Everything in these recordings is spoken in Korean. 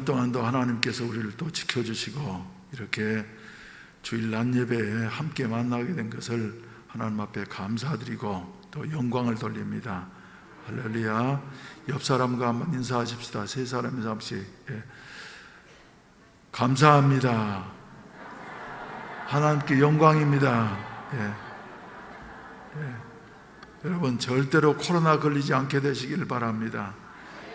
주 동안도 하나님께서 우리를 또 지켜주시고 이렇게 주일 낮 예배에 함께 만나게 된 것을 하나님 앞에 감사드리고 또 영광을 돌립니다. 할렐루야. 옆 사람과 한번 인사하십시다. 세 사람 인사합시다. 감사합니다. 하나님께 영광입니다. 여러분 절대로 코로나 걸리지 않게 되시기를 바랍니다.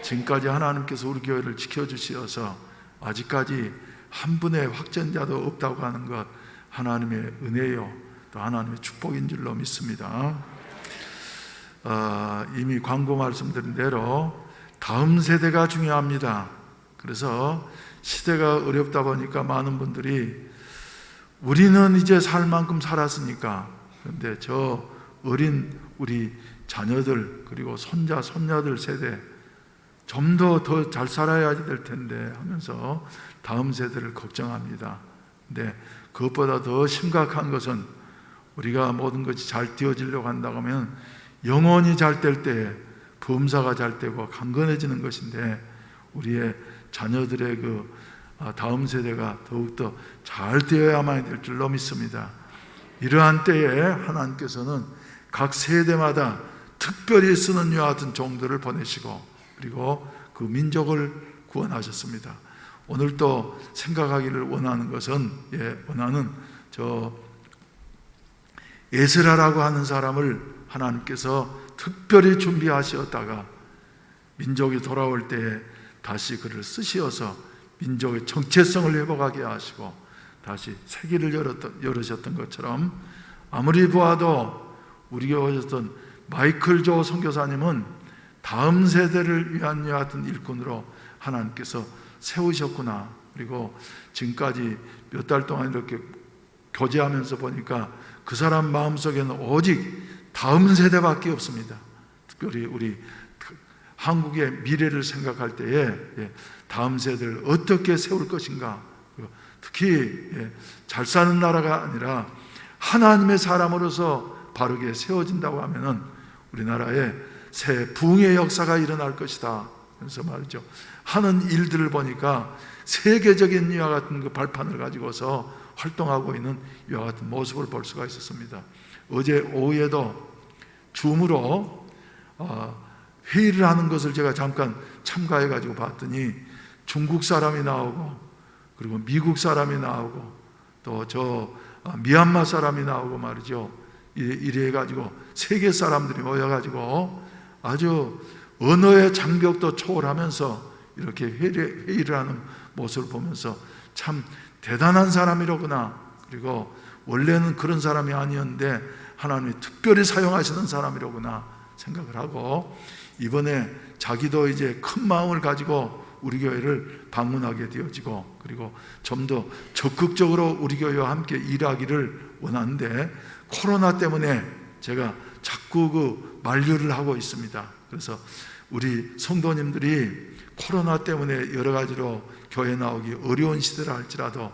지금까지 하나님께서 우리 교회를 지켜주시어서 아직까지 한 분의 확진자도 없다고 하는 것 하나님의 은혜요 또 하나님의 축복인 줄로 믿습니다. 이미 광고 말씀드린 대로 다음 세대가 중요합니다. 그래서 시대가 어렵다 보니까 많은 분들이 우리는 이제 살 만큼 살았으니까, 그런데 저 어린 우리 자녀들 그리고 손자 손녀들 세대 좀 더 잘 살아야 될 텐데 하면서 다음 세대를 걱정합니다. 근데 그것보다 더 심각한 것은 우리가 모든 것이 잘 되어지려고 한다고 하면 영혼이 잘 될 때 범사가 잘 되고 강건해지는 것인데, 우리의 자녀들의 그 다음 세대가 더욱더 잘 되어야만 될 줄로 믿습니다. 이러한 때에 하나님께서는 각 세대마다 특별히 쓰는 이와 같은 종들을 보내시고 그리고 그 민족을 구원하셨습니다. 오늘 또 생각하기를 원하는 것은 원하는 저 에스라라고 하는 사람을 하나님께서 특별히 준비하셨다가 민족이 돌아올 때에 다시 그를 쓰시어서 민족의 정체성을 회복하게 하시고 다시 세계를 열으셨던 것처럼, 아무리 보아도 우리 교회 오셨던 마이클 조 선교사님은 다음 세대를 위한 이와 같은 일꾼으로 하나님께서 세우셨구나. 그리고 지금까지 몇 달 동안 이렇게 교제하면서 보니까 그 사람 마음속에는 오직 다음 세대밖에 없습니다. 특별히 우리 한국의 미래를 생각할 때에 다음 세대를 어떻게 세울 것인가, 특히 잘 사는 나라가 아니라 하나님의 사람으로서 바르게 세워진다고 하면은 우리나라에 새 부흥의 역사가 일어날 것이다. 그래서 말이죠, 하는 일들을 보니까 세계적인 이와 같은 그 발판을 가지고서 활동하고 있는 이와 같은 모습을 볼 수가 있었습니다. 어제 오후에도 줌으로 회의를 하는 것을 제가 잠깐 참가해 가지고 봤더니 중국 사람이 나오고 그리고 미국 사람이 나오고 또 저 미얀마 사람이 나오고 말이죠. 이래 가지고 세계 사람들이 모여 가지고 아주 언어의 장벽도 초월하면서 이렇게 회의를 하는 모습을 보면서 참 대단한 사람이로구나. 그리고 원래는 그런 사람이 아니었는데 하나님이 특별히 사용하시는 사람이로구나 생각을 하고, 이번에 자기도 이제 큰 마음을 가지고 우리 교회를 방문하게 되어지고 그리고 좀 더 적극적으로 우리 교회와 함께 일하기를 원하는데, 코로나 때문에 제가 자꾸 그 만류를 하고 있습니다. 그래서 우리 성도님들이 코로나 때문에 여러 가지로 교회 나오기 어려운 시대라 할지라도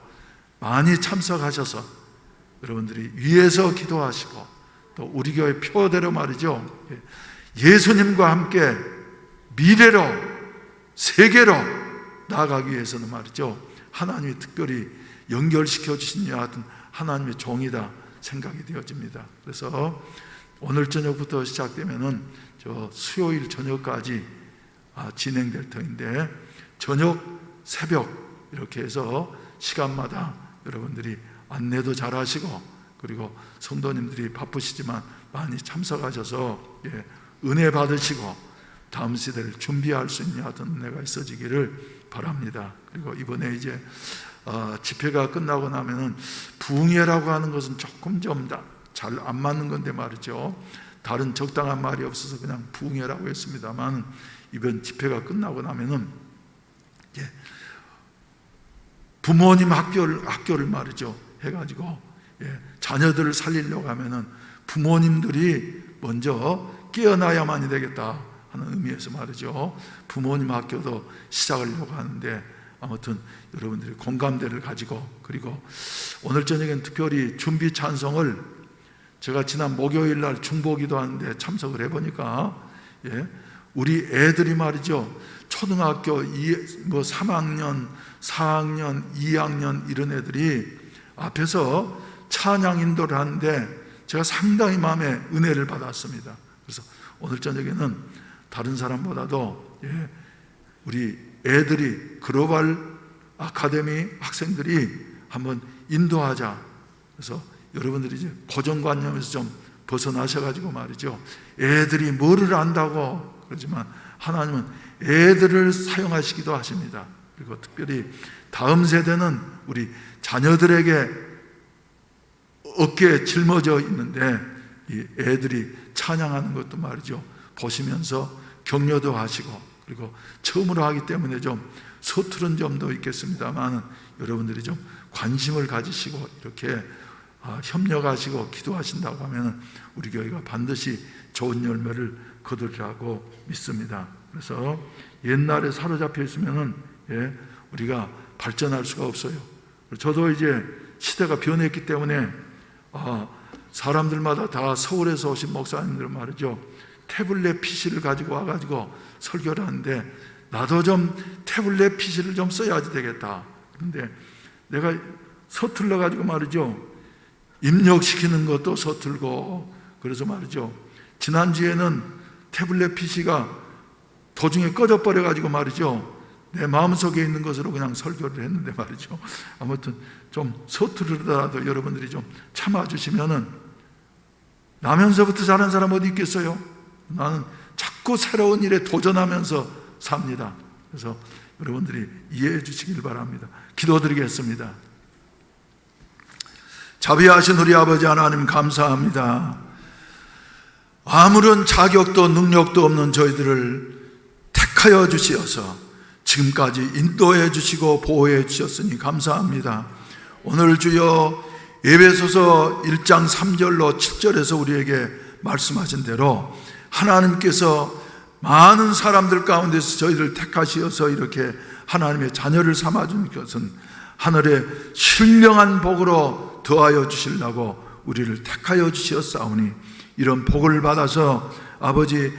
많이 참석하셔서 여러분들이 위에서 기도하시고 또 우리 교회 표대로 말이죠, 예수님과 함께 미래로 세계로 나아가기 위해서는 말이죠, 하나님이 특별히 연결시켜 주신 이와 같은 하나님의 종이다 생각이 되어집니다. 그래서 오늘 저녁부터 시작되면은 저 수요일 저녁까지 진행될 터인데, 저녁 새벽 이렇게 해서 시간마다 여러분들이 안내도 잘 하시고 그리고 성도님들이 바쁘시지만 많이 참석하셔서 은혜 받으시고 다음 시대를 준비할 수 있는 어떤 은혜가 있어지기를 바랍니다. 그리고 이번에 이제 집회가 끝나고 나면은 부흥회라고 하는 것은 조금 좀 잘 안 맞는 건데 말이죠, 다른 적당한 말이 없어서 그냥 부흥회라고 했습니다만, 이번 집회가 끝나고 나면은 부모님 학교를 말이죠 해가지고 자녀들을 살리려고 하면은 부모님들이 먼저 깨어나야만이 되겠다 하는 의미에서 말이죠, 부모님 학교도 시작하려고 하는데, 아무튼 여러분들이 공감대를 가지고, 그리고 오늘 저녁엔 특별히 준비 찬송을 제가 지난 목요일 날 중보기도 하는데 참석을 해보니까 우리 애들이 말이죠, 초등학교 3학년, 4학년, 2학년 이런 애들이 앞에서 찬양 인도를 하는데 제가 상당히 마음에 은혜를 받았습니다. 그래서 오늘 저녁에는 다른 사람보다도 우리 애들이 글로벌 아카데미 학생들이 한번 인도하자. 그래서 여러분들이 이제 고정관념에서 좀 벗어나셔가지고 말이죠, 애들이 뭐를 안다고 그러지만 하나님은 애들을 사용하시기도 하십니다. 그리고 특별히 다음 세대는 우리 자녀들에게 어깨에 짊어져 있는데 이 애들이 찬양하는 것도 말이죠, 보시면서 격려도 하시고, 그리고 처음으로 하기 때문에 좀 서투른 점도 있겠습니다만 여러분들이 좀 관심을 가지시고 이렇게 협력하시고 기도하신다고 하면 우리 교회가 반드시 좋은 열매를 거두리라고 믿습니다. 그래서 옛날에 사로잡혀 있으면 우리가 발전할 수가 없어요. 저도 이제 시대가 변했기 때문에 사람들마다 다 서울에서 오신 목사님들은 말이죠, 태블릿 PC를 가지고 와가지고 설교를 하는데 나도 좀 태블릿 PC를 좀 써야지 되겠다. 그런데 내가 서툴러 가지고 말이죠, 입력시키는 것도 서툴고, 그래서 말이죠, 지난주에는 태블릿 PC가 도중에 꺼져버려 가지고 말이죠, 내 마음속에 있는 것으로 그냥 설교를 했는데 말이죠, 아무튼 좀 서투르더라도 여러분들이 좀 참아주시면은, 나면서부터 잘하는 사람 어디 있겠어요? 나는 자꾸 새로운 일에 도전하면서 삽니다. 그래서 여러분들이 이해해 주시길 바랍니다. 기도드리겠습니다. 자비하신 우리 아버지 하나님 감사합니다. 아무런 자격도 능력도 없는 저희들을 택하여 주시어서 지금까지 인도해 주시고 보호해 주셨으니 감사합니다. 오늘 주여 에베소서 1장 3절로 7절에서 우리에게 말씀하신 대로 하나님께서 많은 사람들 가운데서 저희를 택하시어서 이렇게 하나님의 자녀를 삼아주는 것은 하늘의 신령한 복으로 더하여 주시려고 우리를 택하여 주시었사오니, 이런 복을 받아서 아버지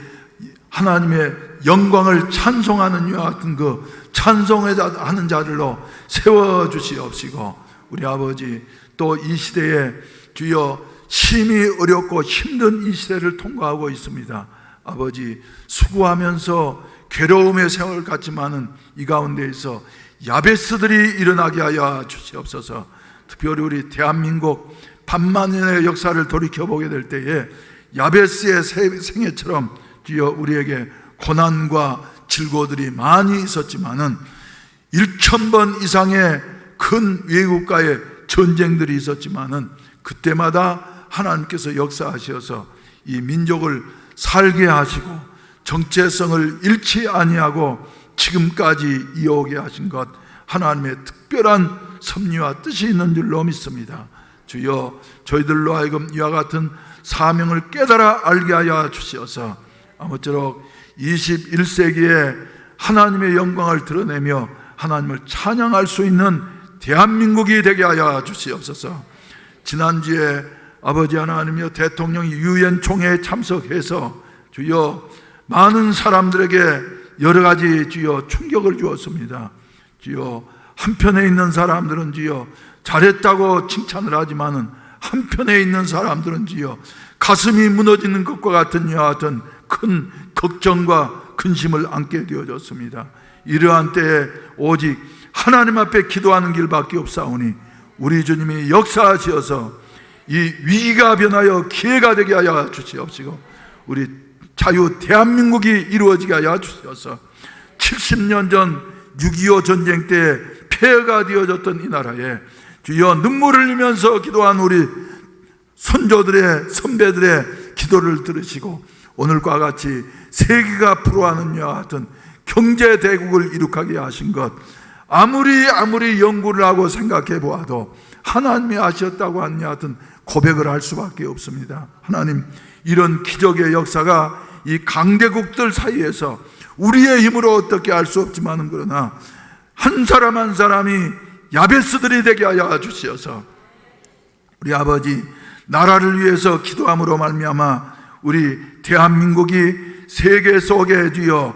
하나님의 영광을 찬송하는 이와 같은 그 찬송하는 자들로 세워주시옵시고, 우리 아버지 또 이 시대에 주여 심히 어렵고 힘든 이 시대를 통과하고 있습니다. 아버지 수고하면서 괴로움의 생활을 갖지만은 이 가운데에서 야베스들이 일어나게 하여 주시옵소서. 특별히 우리 대한민국 반만년의 역사를 돌이켜보게 될 때에 야베스의 생애처럼 주여 우리에게 고난과 질고들이 많이 있었지만은 1000번 이상의 큰 외국과의 전쟁들이 있었지만은 그때마다 하나님께서 역사하셔서 이 민족을 살게 하시고 정체성을 잃지 아니하고 지금까지 이어오게 하신 것, 하나님의 특별한 섭리와 뜻이 있는 줄로 믿습니다. 주여 저희들로 하여금 이와 같은 사명을 깨달아 알게 하여 주시어서 아무쪼록 21세기에 하나님의 영광을 드러내며 하나님을 찬양할 수 있는 대한민국이 되게 하여 주시옵소서. 지난주에 아버지 하나님이여 대통령이 유엔 총회에 참석해서 주여 많은 사람들에게 여러 가지 주여 충격을 주었습니다. 주여 한편에 있는 사람들은 주여 잘했다고 칭찬을 하지만은 한편에 있는 사람들은 주여 가슴이 무너지는 것과 같은 이와 같은 큰 걱정과 근심을 안게 되어졌습니다. 이러한 때에 오직 하나님 앞에 기도하는 길밖에 없사오니 우리 주님이 역사하시어서 이 위기가 변하여 기회가 되게 하여 주시옵시고 우리 자유 대한민국이 이루어지게 하여 주셔서 70년 전 6.25 전쟁 때 폐허가 되어졌던 이 나라에 주여 눈물을 흘리면서 기도한 우리 선조들의 선배들의 기도를 들으시고 오늘과 같이 세계가 부러워하는 이와 같은 경제 대국을 이룩하게 하신 것, 아무리 연구를 하고 생각해 보아도 하나님이 하셨다고 하는 이와 같은 고백을 할 수밖에 없습니다. 하나님, 이런 기적의 역사가 이 강대국들 사이에서 우리의 힘으로 어떻게 할 수 없지만은 그러나 한 사람 한 사람이 야베스들이 되게 하여 주시어서 우리 아버지 나라를 위해서 기도함으로 말미암아 우리 대한민국이 세계 속에 주여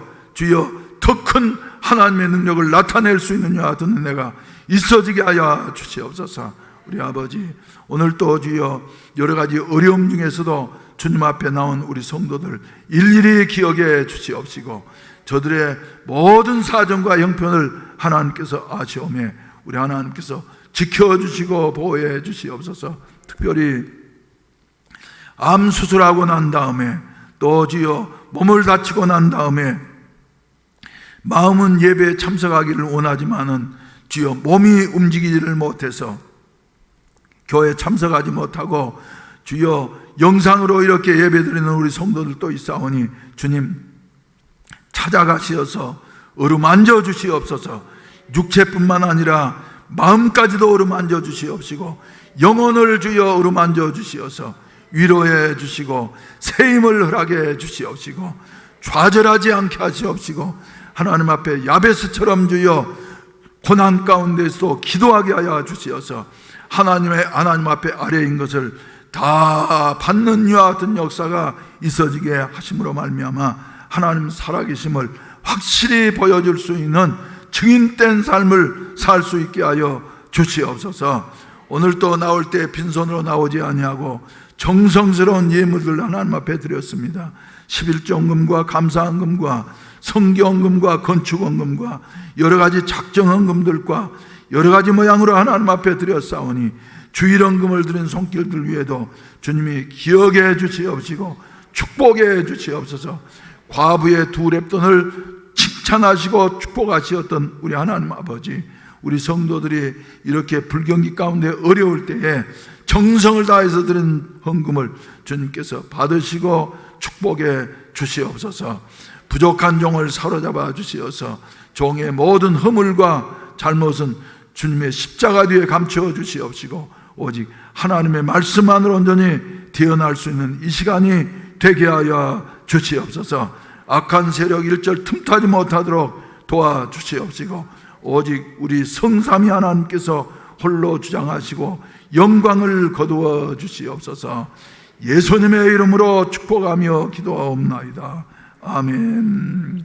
더 큰 하나님의 능력을 나타낼 수 있는 여와 같은 은혜가 있어지게 하여 주시옵소서. 우리 아버지, 오늘 또 주여 여러 가지 어려움 중에서도 주님 앞에 나온 우리 성도들 일일이 기억해 주시옵시고, 저들의 모든 사정과 형편을 하나님께서 아시오매 우리 하나님께서 지켜주시고 보호해 주시옵소서. 특별히 암 수술하고 난 다음에 또 주여 몸을 다치고 난 다음에 마음은 예배에 참석하기를 원하지만은 주여 몸이 움직이지를 못해서 교회에 참석하지 못하고 주여 영상으로 이렇게 예배드리는 우리 성도들도 있사오니 주님 찾아가시어서 어루만져 주시옵소서. 육체뿐만 아니라 마음까지도 어루만져 주시옵시고 영혼을 주여 어루만져 주시어서 위로해 주시고 새 힘을 허락해 주시옵시고 좌절하지 않게 하시옵시고 하나님 앞에 야베스처럼 주여 고난 가운데서도 기도하게 하여 주시어서 하나님 앞에 아래인 것을 다 받는 이와 같은 역사가 있어지게 하심으로 말미암아 하나님 살아계심을 확실히 보여줄 수 있는 증인된 삶을 살 수 있게 하여 주시옵소서. 오늘 또 나올 때 빈손으로 나오지 아니하고 정성스러운 예물을 하나님 앞에 드렸습니다. 11조헌금과 감사헌금과 성경헌금과 건축헌금과 여러 가지 작정헌금들과 여러 가지 모양으로 하나님 앞에 드렸사오니 주일헌금을 드린 손길들 위에도 주님이 기억해 주시옵시고 축복해 주시옵소서. 과부의 2렙돈을 칭찬하시고 축복하시었던 우리 하나님 아버지, 우리 성도들이 이렇게 불경기 가운데 어려울 때에 정성을 다해서 드린 헌금을 주님께서 받으시고 축복해 주시옵소서. 부족한 종을 사로잡아 주시어서 종의 모든 허물과 잘못은 주님의 십자가 뒤에 감추어 주시옵시고 오직 하나님의 말씀 안으로 온전히 태어날 수 있는 이 시간이 되게 하여 주시옵소서. 악한 세력 일절 틈타지 못하도록 도와주시옵시고 오직 우리 성삼위 하나님께서 홀로 주장하시고 영광을 거두어 주시옵소서. 예수님의 이름으로 축복하며 기도하옵나이다. 아멘.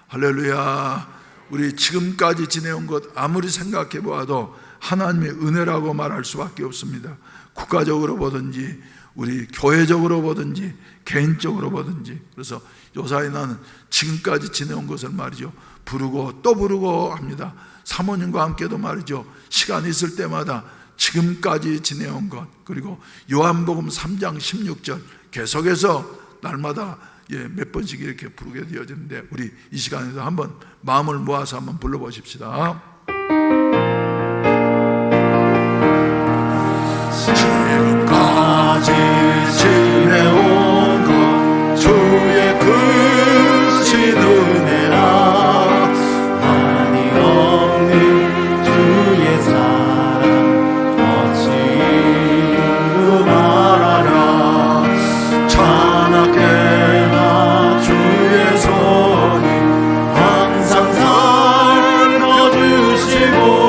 할렐루야. 우리 지금까지 지내온 것 아무리 생각해 보아도 하나님의 은혜라고 말할 수밖에 없습니다. 국가적으로 보든지 우리 교회적으로 보든지 개인적으로 보든지. 그래서 요사이 나는 지금까지 지내온 것을 말이죠 부르고 또 부르고 합니다. 사모님과 함께도 말이죠 시간 있을 때마다 지금까지 지내온 것, 그리고 요한복음 3장 16절 계속해서 날마다 몇 번씩 이렇게 부르게 되어지는데 우리 이 시간에도 한번 마음을 모아서 한번 불러보십시다. 지금까지 지내온 것 주의 크신 은혜라 많이 없는 주의 사랑 어찌로 말하랴. 찬악해나 주의 손이 항상 살펴주시고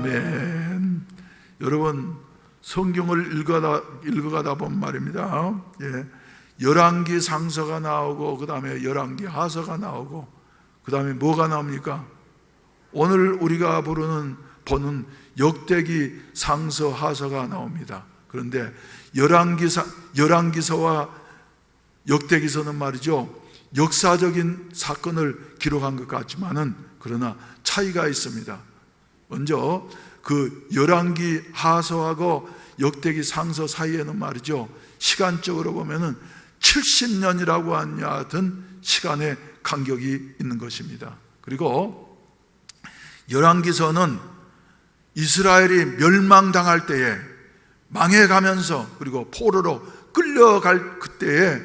아멘. 여러분, 성경을 읽어가다 보면 말입니다. 열왕기 상서가 나오고, 그 다음에 열왕기 하서가 나오고, 그 다음에 뭐가 나옵니까? 오늘 우리가 보는 역대기 상서 하서가 나옵니다. 그런데 열왕기서와 역대기서는 말이죠, 역사적인 사건을 기록한 것 같지만은 그러나 차이가 있습니다. 먼저 그 열왕기 하서하고 역대기 상서 사이에는 말이죠, 시간적으로 보면은 70년이라고 하는 같은 시간의 간격이 있는 것입니다. 그리고 열왕기서는 이스라엘이 멸망당할 때에, 망해가면서 그리고 포로로 끌려갈 그때에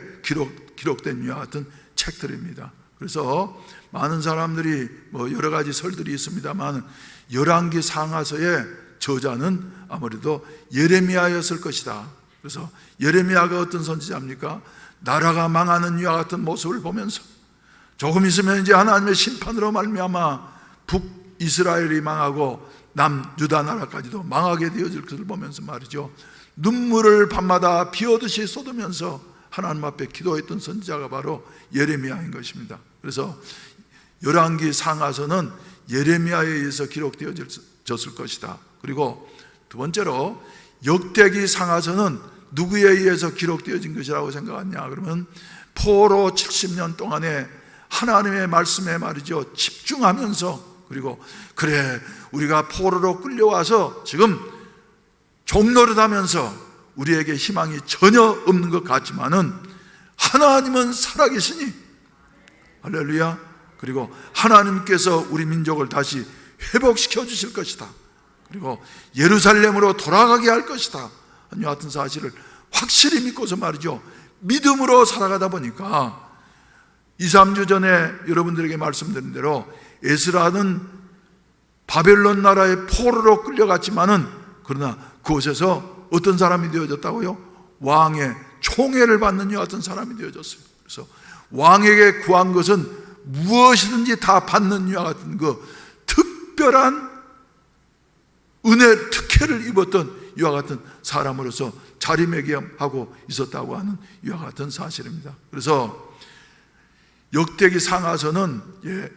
기록된 이와 같은 책들입니다. 그래서 많은 사람들이 여러 가지 설들이 있습니다만 열왕기 상하서의 저자는 아무래도 예레미야였을 것이다. 그래서 예레미야가 어떤 선지자입니까? 나라가 망하는 이와 같은 모습을 보면서 조금 있으면 이제 하나님의 심판으로 말미암아 북이스라엘이 망하고 남유다 나라까지도 망하게 되어질 것을 보면서 말이죠, 눈물을 밤마다 비오듯이 쏟으면서 하나님 앞에 기도했던 선지자가 바로 예레미야인 것입니다. 그래서 열왕기 상하서는 예레미야에 의해서 기록되어졌을 것이다. 그리고 두 번째로 역대기 상하서는 누구에 의해서 기록되어진 것이라고 생각하냐 그러면 포로 70년 동안에 하나님의 말씀에 말이죠, 집중하면서, 그리고 그래 우리가 포로로 끌려와서 지금 종노릇하면서 우리에게 희망이 전혀 없는 것 같지만은 하나님은 살아계시니, 할렐루야. 그리고 하나님께서 우리 민족을 다시 회복시켜 주실 것이다. 그리고 예루살렘으로 돌아가게 할 것이다. 이 같은 사실을 확실히 믿고서 말이죠, 믿음으로 살아가다 보니까 2, 3주 전에 여러분들에게 말씀드린 대로 에스라는 바벨론 나라의 포로로 끌려갔지만은 그러나 그곳에서 어떤 사람이 되어졌다고요? 왕의 총애를 받는 이와 같은 사람이 되어졌어요. 그래서 왕에게 구한 것은 무엇이든지 다 받는 이와 같은 그 특별한 은혜 특혜를 입었던 이와 같은 사람으로서 자리매김하고 있었다고 하는 이와 같은 사실입니다. 그래서 역대기 상하서는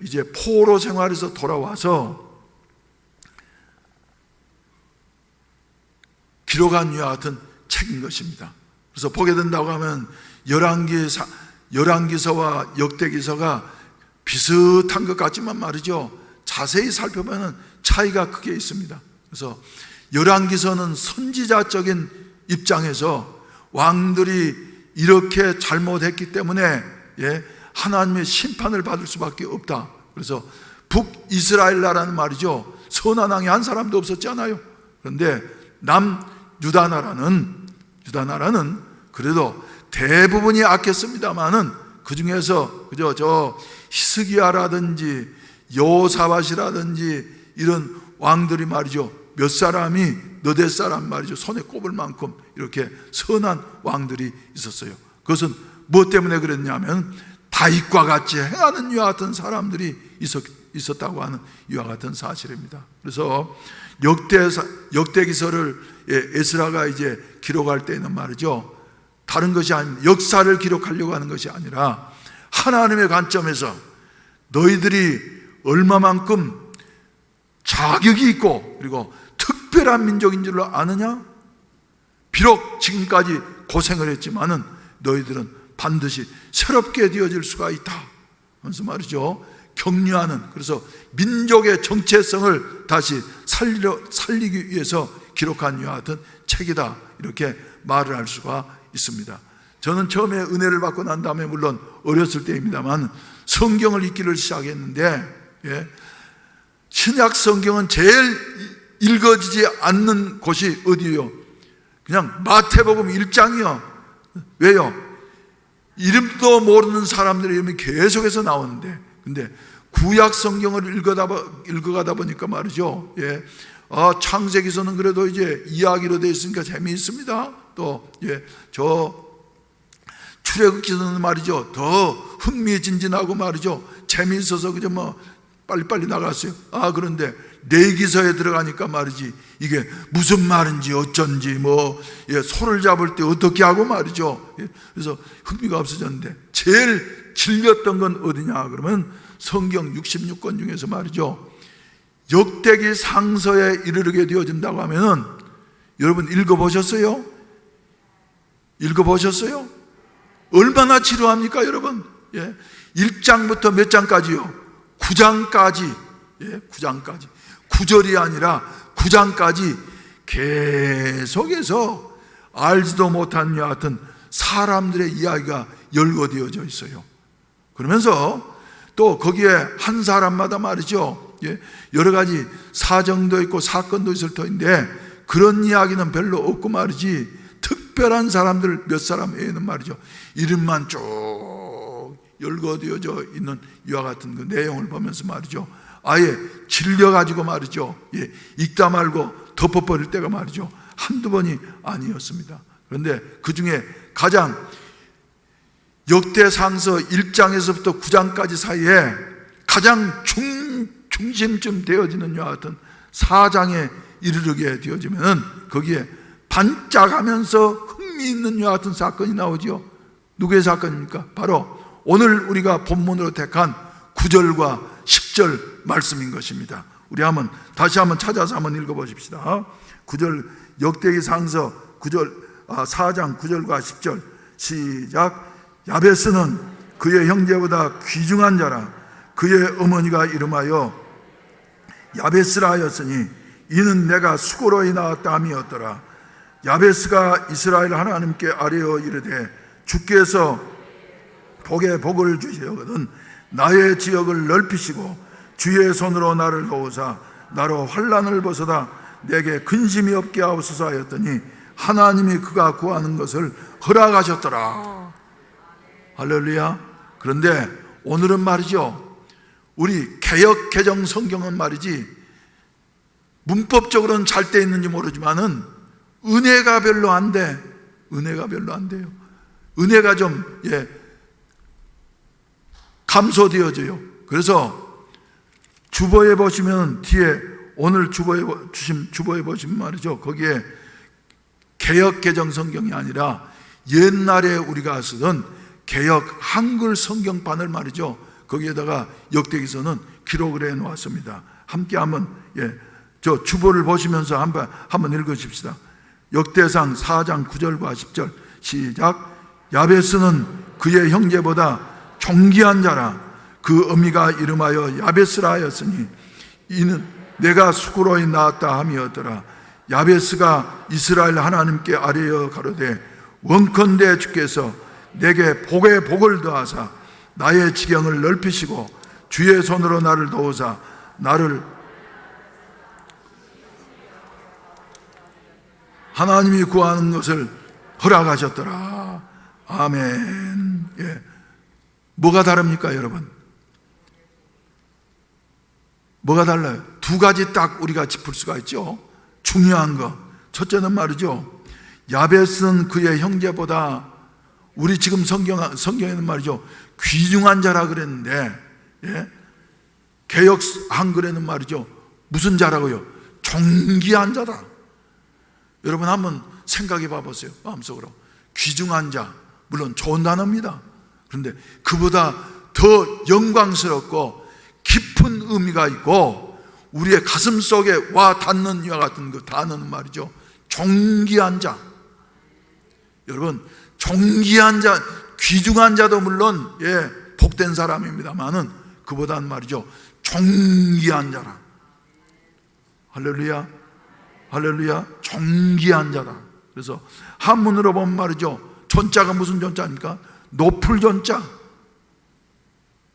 이제 포로 생활에서 돌아와서 기록한 이와 같은 책인 것입니다. 그래서 보게 된다고 하면 열왕기서와 역대기서가 비슷한 것 같지만 말이죠, 자세히 살펴보면 차이가 크게 있습니다. 그래서 열왕기서는 선지자적인 입장에서 왕들이 이렇게 잘못했기 때문에 하나님의 심판을 받을 수밖에 없다. 그래서 북이스라엘 나라는 말이죠, 선한 왕이 한 사람도 없었잖아요. 그런데 남유다 나라는 그래도 대부분이 악했습니다만은 그 중에서 그저 저 히스기야라든지 여호사밧이라든지 이런 왕들이 말이죠, 몇 사람이 너댓 사람 말이죠, 손에 꼽을 만큼 이렇게 선한 왕들이 있었어요. 그것은 무엇 때문에 그랬냐면 다윗과 같이 행하는 이와 같은 사람들이 있었다고 하는 이와 같은 사실입니다. 그래서 역대기서를 에스라가 이제 기록할 때는 말이죠, 다른 것이 아닙니다. 역사를 기록하려고 하는 것이 아니라 하나님의 관점에서 너희들이 얼마만큼 자격이 있고 그리고 특별한 민족인 줄 아느냐? 비록 지금까지 고생을 했지만은 너희들은 반드시 새롭게 되어질 수가 있다 하면서 말이죠, 격려하는, 그래서 민족의 정체성을 다시 살리기 위해서 기록한 이와 같은 책이다, 이렇게 말을 할 수가 있습니다. 저는 처음에 은혜를 받고 난 다음에 물론 어렸을 때입니다만 성경을 읽기를 시작했는데 신약 성경은 제일 읽어지지 않는 곳이 어디예요? 그냥 마태복음 1장이요. 왜요? 이름도 모르는 사람들의 이름이 계속해서 나오는데, 근데 구약 성경을 읽어가다 보니까 말이죠, 창세기서는 그래도 이제 이야기로 되어 있으니까 재미있습니다. 또 저 출애굽기서는 말이죠, 더 흥미진진하고 말이죠, 재미있어서 그저 뭐 빨리빨리 나갔어요. 그런데 내기서에 들어가니까 말이지, 이게 무슨 말인지 어쩐지 소를 잡을 때 어떻게 하고 말이죠. 그래서 흥미가 없어졌는데, 제일 질렸던 건 어디냐 그러면 성경 66권 중에서 말이죠, 역대기 상서에 이르게 되어진다고 하면은, 여러분 읽어보셨어요? 읽어보셨어요? 얼마나 지루합니까 여러분? 1장부터 몇 장까지요? 9장까지. 9장까지. 9절이 아니라 9장까지 계속해서 알지도 못한 여 같은 사람들의 이야기가 열거되어져 있어요. 그러면서 또 거기에 한 사람마다 말이죠, 여러 가지 사정도 있고 사건도 있을 터인데 그런 이야기는 별로 없고 말이지, 특별한 사람들 몇 사람 외에는 말이죠, 이름만 쭉 열거되어져 있는 이와 같은 그 내용을 보면서 말이죠, 아예 질려가지고 말이죠, 읽다 말고 덮어버릴 때가 말이죠 한두 번이 아니었습니다. 그런데 그 중에 가장 역대상서 1장에서부터 9장까지 사이에 가장 중심쯤 되어지는 이와 같은 4장에 이르게 되어지면 거기에 반짝하면서 흥미있는 이와 같은 사건이 나오죠. 누구의 사건입니까? 바로 오늘 우리가 본문으로 택한 9절과 10절 말씀인 것입니다. 우리 다시 한번 찾아서 한번 읽어보십시다. 9절, 역대기 상서 4장 9절과 10절 시작. 야베스는 그의 형제보다 귀중한 자라. 그의 어머니가 이름하여 야베스라 하였으니 이는 내가 수고로이 낳았다 함이었더라. 야베스가 이스라엘 하나님께 아뢰어 이르되 주께서 복에 복을 주시거든 나의 지역을 넓히시고 주의 손으로 나를 도우사 나로 환난을 벗어다 내게 근심이 없게 하옵소서 하였더니 하나님이 그가 구하는 것을 허락하셨더라. 할렐루야. 그런데 오늘은 말이죠, 우리 개역 개정 성경은 말이지 문법적으로는 잘 돼 있는지 모르지만은 은혜가 별로 안 돼. 은혜가 별로 안 돼요. 은혜가 좀 감소되어져요. 그래서 주보에 보시면 뒤에 오늘 주보에 보시면 말이죠, 거기에 개역 개정 성경이 아니라 옛날에 우리가 쓰던 개역 한글 성경판을 말이죠, 거기에다가 역대기서는 기록을 해 놓았습니다. 함께 한번 저 주보를 보시면서 한번 읽으십시다. 역대상 4장 9절과 10절 시작. 야베스는 그의 형제보다 존귀한 자라. 그 어미가 이름하여 야베스라 하였으니 이는 내가 수고로이 낳았다 함이었더라. 야베스가 이스라엘 하나님께 아뢰어 가로되 원컨대 주께서 내게 복에 복을 더하사 나의 지경을 넓히시고 주의 손으로 나를 도우사 나를 하나님이 구하는 것을 허락하셨더라. 아멘. 뭐가 다릅니까 여러분? 뭐가 달라요? 두 가지 딱 우리가 짚을 수가 있죠. 중요한 거, 첫째는 말이죠, 야베스는 그의 형제보다, 우리 지금 성경에는 말이죠 귀중한 자라 그랬는데, 개역 한글에는 말이죠 무슨 자라고요? 존귀한 자다. 여러분 한번 생각해 봐보세요. 마음속으로. 귀중한 자, 물론 좋은 단어입니다. 그런데 그보다 더 영광스럽고 깊은 의미가 있고 우리의 가슴 속에 와 닿는 이와 같은 그 단어는 말이죠 존귀한 자. 여러분 존귀한 자, 귀중한 자도 물론 복된 사람입니다만은 그보다는 말이죠 존귀한 자라. 할렐루야. 할렐루야. 존귀한 자다. 그래서 한문으로 보면 말이죠 존자가 무슨 존자입니까? 높을 존자.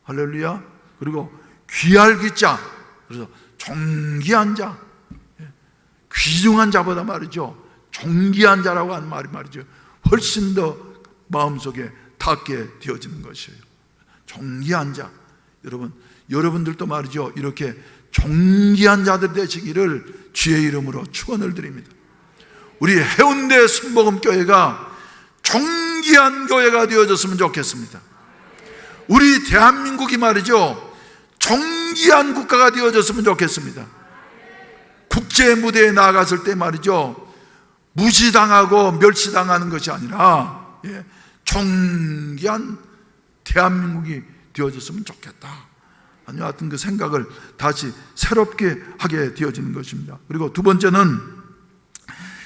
할렐루야. 그리고 귀할 귀자. 그래서 존귀한 자, 귀중한 자보다 말이죠 존귀한 자라고 하는 말이 말이죠 훨씬 더 마음속에 닿게 되어지는 것이에요. 존귀한 자. 여러분들도 말이죠 이렇게 존귀한 자들 되시기를 주의 이름으로 축원을 드립니다. 우리 해운대 순복음교회가 존귀한 교회가 되어졌으면 좋겠습니다. 우리 대한민국이 말이죠 존귀한 국가가 되어졌으면 좋겠습니다. 국제 무대에 나갔을 때 말이죠, 무시당하고 멸시당하는 것이 아니라 존귀한 대한민국이 되어졌으면 좋겠다 하는 같은 그 생각을 다시 새롭게 하게 되어지는 것입니다. 그리고 두 번째는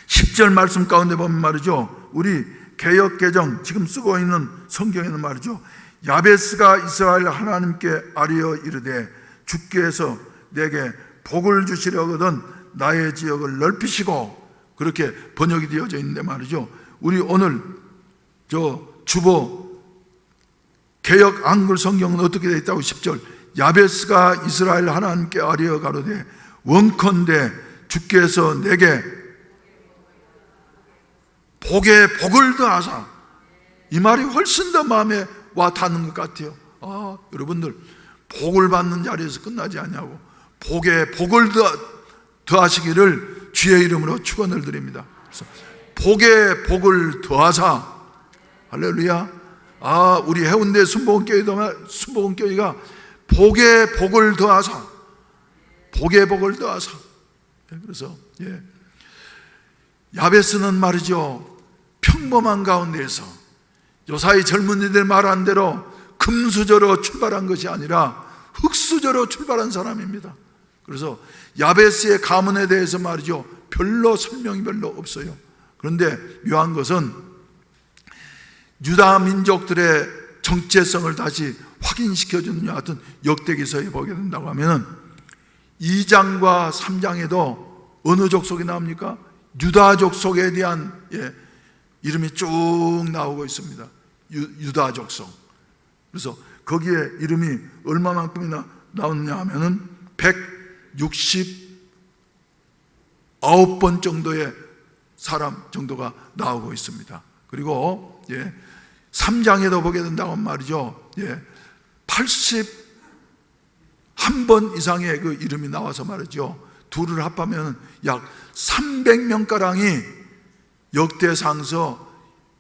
10절 말씀 가운데 보면 말이죠, 우리 개역개정 지금 쓰고 있는 성경에는 말이죠, 야베스가 이스라엘 하나님께 아뢰어 이르되 주께서 내게 복을 주시려거든 나의 지역을 넓히시고, 그렇게 번역이 되어져 있는데 말이죠, 우리 오늘 주보 개역 한글 성경은 어떻게 되어 있다고? 10절 야베스가 이스라엘 하나님께 아뢰어 가로되 원컨대 주께서 내게 복에 복을 더하사. 이 말이 훨씬 더 마음에 와 닿는 것 같아요. 여러분들 복을 받는 자리에서 끝나지 않냐고, 복에 복을 더하시기를 주의 이름으로 축원을 드립니다. 그래서 복에 복을 더하사. 할렐루야. 우리 해운대 순복음교회가 복에 복을 더하사, 복에 복을 더하사. 그래서 야베스는 말이죠, 평범한 가운데에서 요사이 젊은이들 말한 대로 금수저로 출발한 것이 아니라 흙수저로 출발한 사람입니다. 그래서 야베스의 가문에 대해서 말이죠, 별로 설명이 별로 없어요. 그런데 묘한 것은 유다 민족들의 정체성을 다시 확인시켜주는 여하튼 역대기서에 보게 된다고 하면 2장과 3장에도 어느 족속이 나옵니까? 유다 족속에 대한 이름이 쭉 나오고 있습니다. 유다 족속. 그래서 거기에 이름이 얼마만큼이나 나오느냐 하면은 169번 정도의 사람 정도가 나오고 있습니다. 그리고 3장에도 보게 된다고 말이죠, 81번 이상의 그 이름이 나와서 말이죠, 둘을 합하면 약 300명가량이 역대상서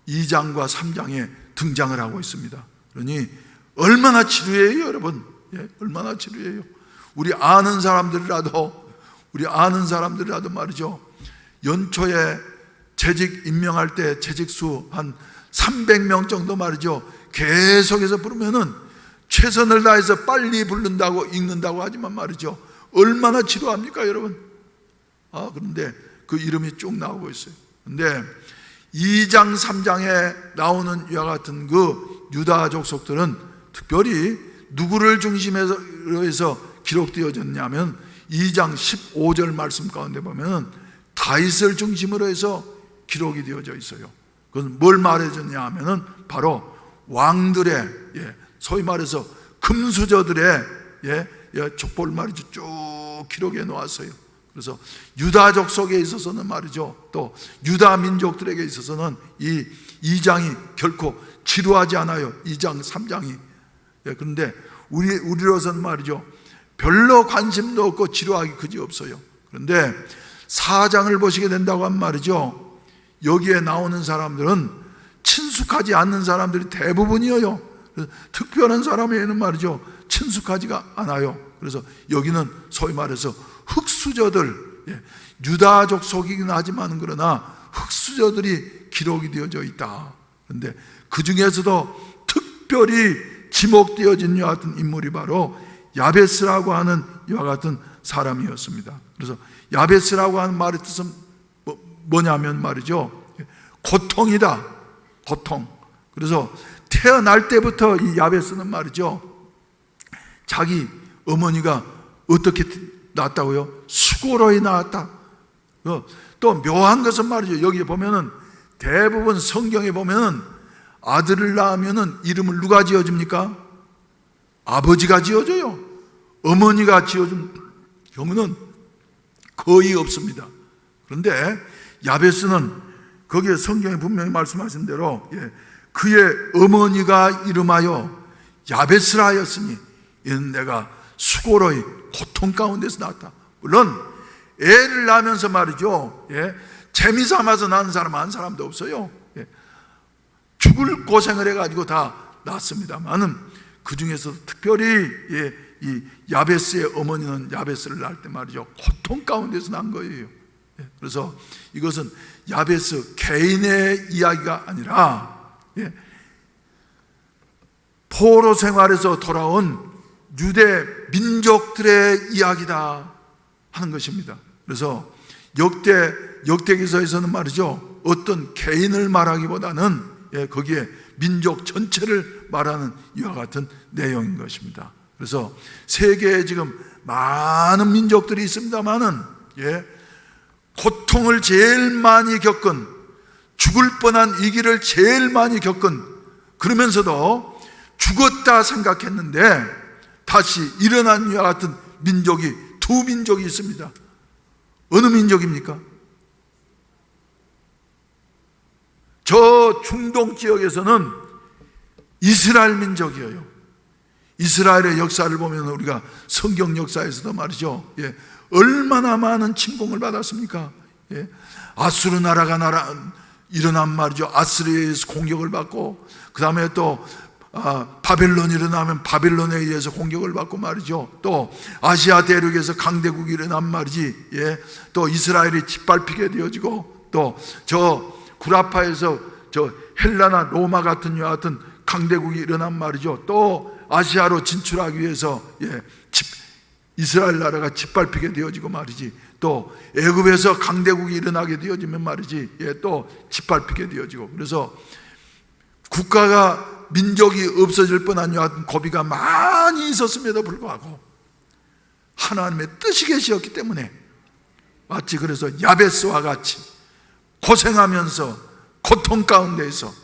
2장과 3장에 등장을 하고 있습니다. 그러니 얼마나 지루해요, 여러분. 얼마나 지루해요. 우리 아는 사람들이라도 말이죠, 연초에 재직 임명할 때 재직수 한 300명 정도 말이죠, 계속해서 부르면은 최선을 다해서 빨리 부른다고 읽는다고 하지만 말이죠, 얼마나 지루합니까, 여러분. 그런데 그 이름이 쭉 나오고 있어요. 그런데 2장 3장에 나오는 이와 같은 그 유다 족속들은 특별히 누구를 중심으로 해서 기록되어졌냐면 2장 15절 말씀 가운데 보면 다윗을 중심으로 해서 기록이 되어져 있어요. 그건 뭘 말해줬냐 하면은 바로 왕들의, 소위 말해서 금수저들의 족보를 말이죠, 쭉 기록해 놓았어요. 그래서 유다족 속에 있어서는 말이죠, 또 유다 민족들에게 있어서는 이 2장이 결코 지루하지 않아요. 2장 3장이. 그런데 우리로서는 말이죠, 별로 관심도 없고 지루하기 그지없어요. 그런데 4장을 보시게 된다고 하면 말이죠, 여기에 나오는 사람들은 친숙하지 않는 사람들이 대부분이에요. 특별한 사람에게는 말이죠, 친숙하지가 않아요. 그래서 여기는 소위 말해서 흙수저들, 유다족 속이긴 하지만 그러나 흙수저들이 기록이 되어져 있다. 그런데 그 중에서도 특별히 지목되어진 이와 같은 인물이 바로 야베스라고 하는 이와 같은 사람이었습니다. 그래서 야베스라고 하는 말의 뜻은 뭐냐면 말이죠, 고통이다. 고통. 그래서 태어날 때부터 이 야베스는 말이죠, 자기 어머니가 어떻게 낳았다고요? 수고로이 낳았다. 또 묘한 것은 말이죠, 여기 보면은 대부분 성경에 보면은 아들을 낳으면은 이름을 누가 지어줍니까? 아버지가 지어줘요. 어머니가 지어준 경우는 거의 없습니다. 그런데 야베스는 거기에 성경에 분명히 말씀하신 대로 그의 어머니가 이름하여 야베스라 하였으니 이는 내가 수고로이 고통 가운데서 낳았다. 물론 애를 낳으면서 말이죠, 재미삼아서 낳은 사람 한 사람도 없어요. 죽을 고생을 해가지고 다 낳습니다만은 그 중에서 특별히 이 야베스의 어머니는 야베스를 낳을 때 말이죠, 고통 가운데서 난 거예요. 그래서 이것은 야베스 개인의 이야기가 아니라 포로 생활에서 돌아온 유대 민족들의 이야기다 하는 것입니다. 그래서 역대기서에서는 말이죠, 어떤 개인을 말하기보다는 거기에 민족 전체를 말하는 이와 같은 내용인 것입니다. 그래서 세계에 지금 많은 민족들이 있습니다만은 고통을 제일 많이 겪은, 죽을 뻔한 이 길을 제일 많이 겪은, 그러면서도 죽었다 생각했는데 다시 일어난 이와 같은 민족이, 두 민족이 있습니다. 어느 민족입니까? 저 중동 지역에서는 이스라엘 민족이에요. 이스라엘의 역사를 보면 우리가 성경 역사에서도 말이죠, 얼마나 많은 침공을 받았습니까? 아수르 나라가 일어난 말이죠, 아수르에서 공격을 받고, 그 다음에 또 바벨론이 일어나면 바벨론에 의해서 공격을 받고 말이죠, 또 아시아 대륙에서 강대국이 일어난 말이지, 또 이스라엘이 짓밟히게 되어지고, 또 저 구라파에서 저 헬라나 로마 같은 이와 같은 강대국이 일어난 말이죠, 또 아시아로 진출하기 위해서 이스라엘 나라가 짓밟히게 되어지고 말이지, 또 애굽에서 강대국이 일어나게 되어지면 말이지, 또 짓밟히게 되어지고, 그래서 국가가, 민족이 없어질 뻔한 이와 같은 고비가 많이 있었음에도 불구하고 하나님의 뜻이 계시었기 때문에 마치 그래서 야베스와 같이 고생하면서 고통 가운데에서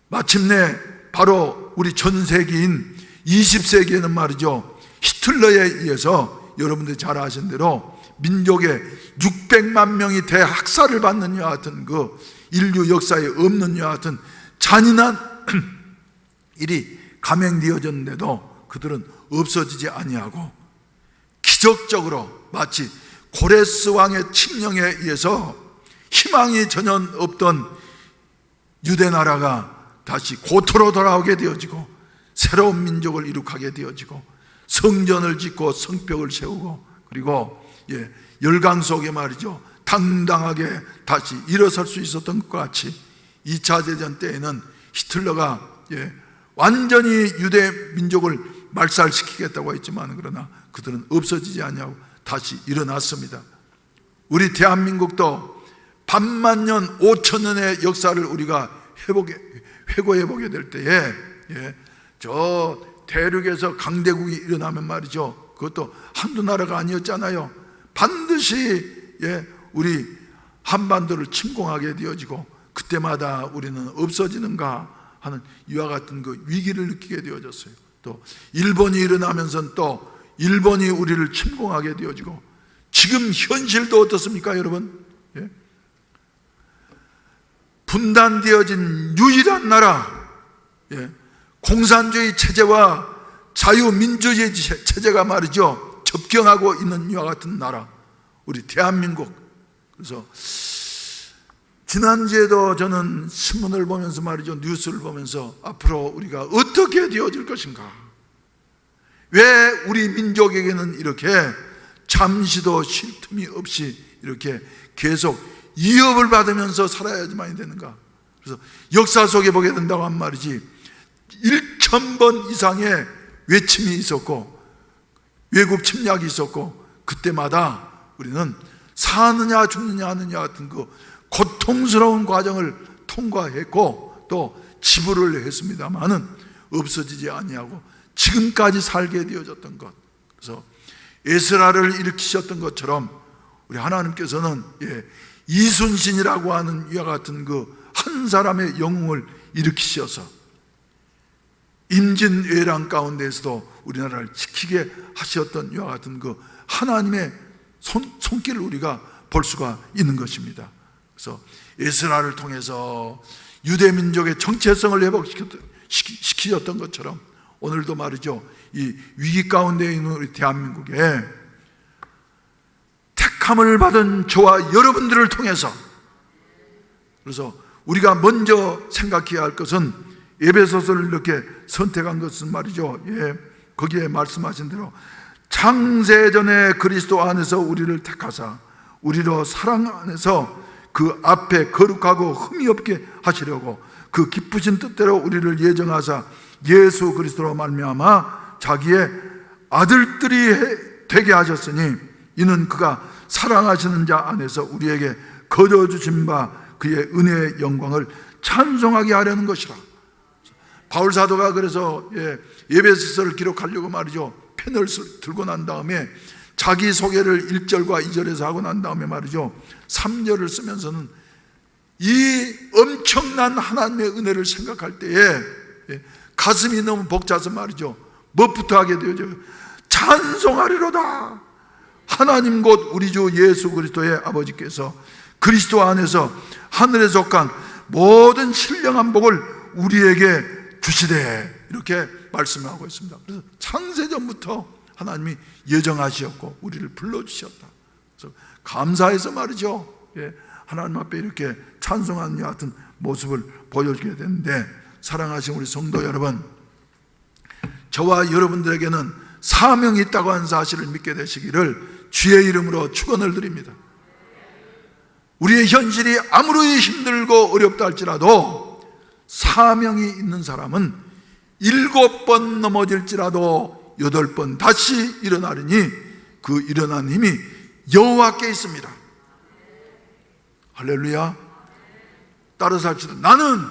마침내 바로 우리 전세기인 20세기에는 말이죠, 히틀러에 의해서 여러분들이 잘 아시는 대로 민족의 600만 명이 대학살을 받는 이와 같은 그 인류 역사에 없는 이와 같은 잔인한 일이 감행되어졌는데도 그들은 없어지지 아니하고 기적적으로 마치 고레스 왕의 칙령에 의해서 희망이 전혀 없던 유대 나라가 다시 고토로 돌아오게 되어지고 새로운 민족을 이룩하게 되어지고 성전을 짓고 성벽을 세우고, 그리고 열강 속에 말이죠, 당당하게 다시 일어설 수 있었던 것과 같이 2차 대전 때에는 히틀러가 완전히 유대 민족을 말살시키겠다고 했지만 그러나 그들은 없어지지 아니하고 다시 일어났습니다. 우리 대한민국도 반만년 5천년의 역사를 우리가 회고해보게 될 때에 저 대륙에서 강대국이 일어나면 말이죠, 그것도 한두 나라가 아니었잖아요. 반드시 우리 한반도를 침공하게 되어지고 그때마다 우리는 없어지는가 하는 이와 같은 그 위기를 느끼게 되어졌어요. 또 일본이 일어나면서 또 일본이 우리를 침공하게 되어지고, 지금 현실도 어떻습니까 여러분? 분단되어진 유일한 나라, 공산주의 체제와 자유민주주의 체제가 말이죠 접경하고 있는 이와 같은 나라, 우리 대한민국. 그래서 지난주에도 저는 신문을 보면서 말이죠, 뉴스를 보면서 앞으로 우리가 어떻게 되어질 것인가, 왜 우리 민족에게는 이렇게 잠시도 쉴 틈이 없이 이렇게 계속 위협을 받으면서 살아야지만이 되는가. 그래서 역사 속에 보게 된다고 한 말이지, 1,000번 이상의 외침이 있었고 외국 침략이 있었고, 그때마다 우리는 사느냐 죽느냐 하느냐 같은 그 고통스러운 과정을 통과했고 또 지불을 했습니다마는 없어지지 아니하고 지금까지 살게 되어졌던 것. 그래서 에스라를 일으키셨던 것처럼 우리 하나님께서는 이순신이라고 하는 이와 같은 그 한 사람의 영웅을 일으키셔서 임진왜란 가운데에서도 우리나라를 지키게 하셨던 이와 같은 그 하나님의 손길을 우리가 볼 수가 있는 것입니다. 그래서 에스라를 통해서 유대민족의 정체성을 회복시키셨던 것처럼 오늘도 말이죠, 이 위기 가운데 있는 우리 대한민국에 택함을 받은 저와 여러분들을 통해서, 그래서 우리가 먼저 생각해야 할 것은 에베소서를 이렇게 선택한 것은 말이죠, 거기에 말씀하신 대로 창세전에 그리스도 안에서 우리를 택하사 우리로 사랑 안에서 그 앞에 거룩하고 흠이 없게 하시려고 그 기쁘신 뜻대로 우리를 예정하사 예수 그리스도로 말미암아 자기의 아들들이 되게 하셨으니 이는 그가 사랑하시는 자 안에서 우리에게 거저주신 바 그의 은혜의 영광을 찬송하게 하려는 것이라. 바울 사도가 그래서 에베소서를 기록하려고 말이죠, 펜을 들고 난 다음에 자기 소개를 1절과 2절에서 하고 난 다음에 말이죠, 3절을 쓰면서는 이 엄청난 하나님의 은혜를 생각할 때에 가슴이 너무 벅차서 말이죠, 무엇부터 하게 되어져요? 찬송하리로다. 하나님 곧 우리 주 예수 그리스도의 아버지께서 그리스도 안에서 하늘에 속한 모든 신령한 복을 우리에게 주시되, 이렇게 말씀하고 있습니다. 그래서 창세전부터 하나님이 예정하셨고 우리를 불러주셨다. 그래서 감사해서 말이죠, 하나님 앞에 이렇게 찬송하는 같은 모습을 보여주게 되는데, 사랑하신 우리 성도 여러분, 저와 여러분들에게는 사명이 있다고 하는 사실을 믿게 되시기를 주의 이름으로 축원을 드립니다. 우리의 현실이 아무리 힘들고 어렵다 할지라도 사명이 있는 사람은 7번 넘어질지라도 8번 다시 일어나리니 그 일어난 힘이 여호와께 있습니다. 할렐루야. 따라서 합시다. 나는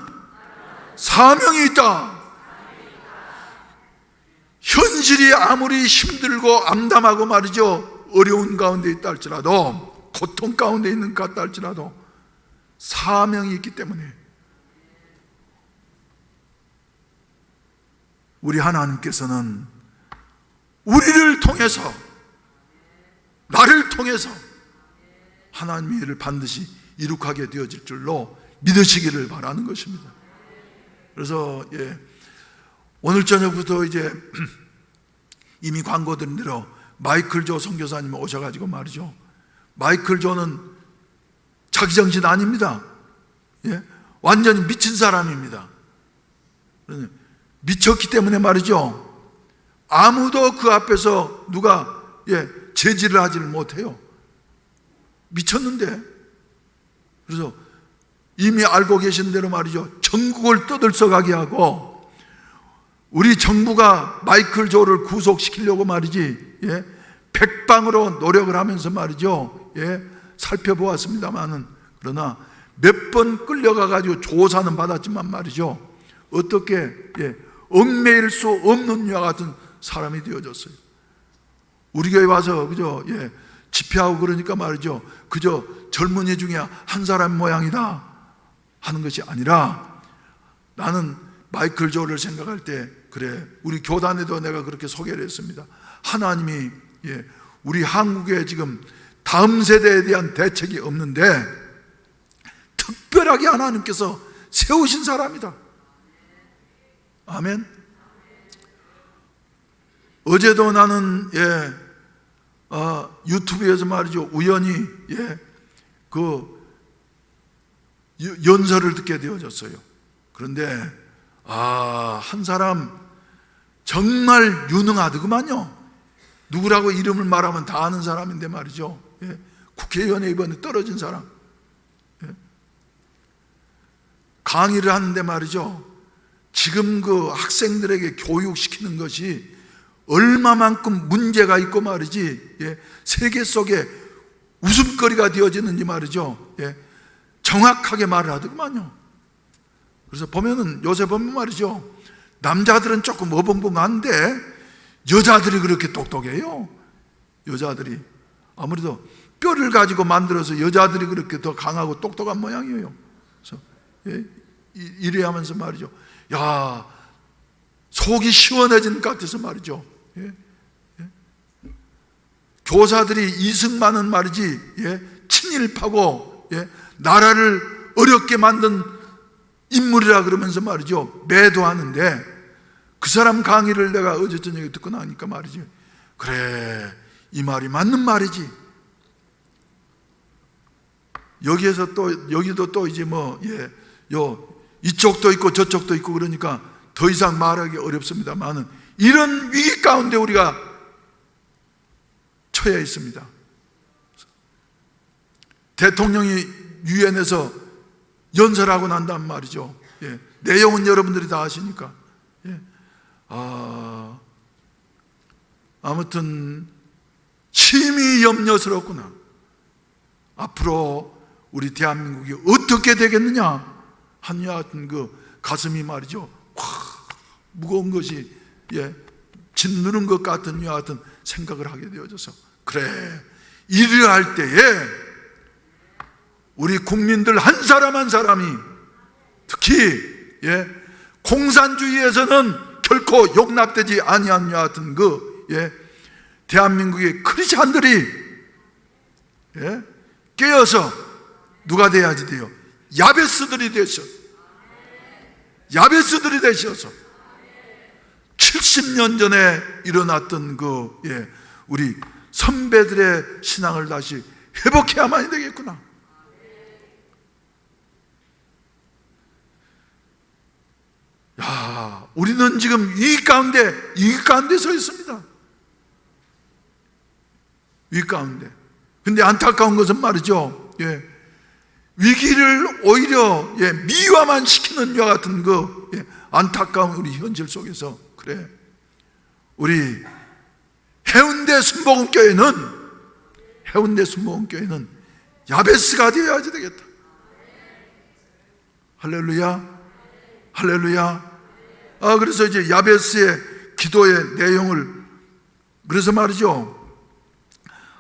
사명이 있다. 현실이 아무리 힘들고 암담하고 말이죠, 어려운 가운데 있다 할지라도, 고통 가운데 있는 것 같다 할지라도 사명이 있기 때문에 우리 하나님께서는 우리를 통해서, 나를 통해서 하나님의 일을 반드시 이룩하게 되어질 줄로 믿으시기를 바라는 것입니다. 그래서 오늘 저녁부터 이제 이미 광고드린 대로 마이클 조 선교사님 오셔가지고 말이죠, 마이클 조는 자기 정신 아닙니다. 완전히 미친 사람입니다. 미쳤기 때문에 말이죠, 아무도 그 앞에서 누가 제지를 하지를 못해요. 미쳤는데. 그래서 이미 알고 계신 대로 말이죠, 전국을 떠들썩하게 하고, 우리 정부가 마이클 조를 구속시키려고 말이지, 백방으로 노력을 하면서 말이죠, 살펴보았습니다만은, 그러나 몇 번 끌려가가지고 조사는 받았지만 말이죠, 어떻게 얽매일 수 없는 이와 같은 사람이 되어졌어요. 우리 교회 와서 그저 집회하고 그러니까 말이죠, 그저 젊은이 중에 한 사람 모양이다 하는 것이 아니라, 나는 마이클 조를 생각할 때, 그래, 우리 교단에도 내가 그렇게 소개를 했습니다. 하나님이 우리 한국에 지금 다음 세대에 대한 대책이 없는데 특별하게 하나님께서 세우신 사람이다. 아멘. 어제도 나는 유튜브에서 말이죠, 우연히 그 연설을 듣게 되어졌어요. 그런데 한 사람 정말 유능하더구만요. 누구라고 이름을 말하면 다 아는 사람인데 말이죠, 국회의원에 이번에 떨어진 사람, 강의를 하는데 말이죠, 지금 그 학생들에게 교육시키는 것이 얼마만큼 문제가 있고 말이지, 세계 속에 웃음거리가 되어지는지 말이죠, 정확하게 말을 하더구만요. 그래서 보면은, 요새 보면 말이죠, 남자들은 조금 어벙벙한데 여자들이 그렇게 똑똑해요. 여자들이 아무래도 뼈를 가지고 만들어서 여자들이 그렇게 더 강하고 똑똑한 모양이에요. 그래서 이래 하면서 말이죠, 야, 속이 시원해진 것 같아서 말이죠, 교사들이 이승만은 말이지, 친일파고 나라를 어렵게 만든 인물이라 그러면서 말이죠, 매도하는데, 그 사람 강의를 내가 어제 저녁에 듣고 나니까 말이지, 그래, 이 말이 맞는 말이지. 여기도 또 이제 이쪽도 있고 저쪽도 있고 그러니까 더 이상 말하기 어렵습니다만은 이런 위기 가운데 우리가 처해 있습니다. 대통령이 유엔에서 연설하고 난 다음 말이죠. 예. 내용은 여러분들이 다 아시니까. 예. 아무튼 심히 염려스럽구나. 앞으로 우리 대한민국이 어떻게 되겠느냐 한 여하튼 그 가슴이 말이죠. 무거운 것이 짓누른 것 같은 여하튼 생각을 하게 되어져서 그래 일을 할 때에 우리 국민들 한 사람 한 사람이 특히 공산주의에서는 결코 용납되지 아니한 여하튼 대한민국의 크리스찬들이 깨어서 누가 돼야지 돼요? 야베스들이 되셔서 70년 전에 일어났던 우리 선배들의 신앙을 다시 회복해야만 되겠구나. 우리는 지금 위기 가운데 서 있습니다. 위기 가운데. 근데 안타까운 것은 말이죠. 위기를 오히려 미화만 시키는 이와 같은 안타까운 우리 현실 속에서 그래 우리 해운대 순복음교회는 야베스가 되어야지 되겠다. 할렐루야. 그래서 이제 야베스의 기도의 내용을 그래서 말이죠.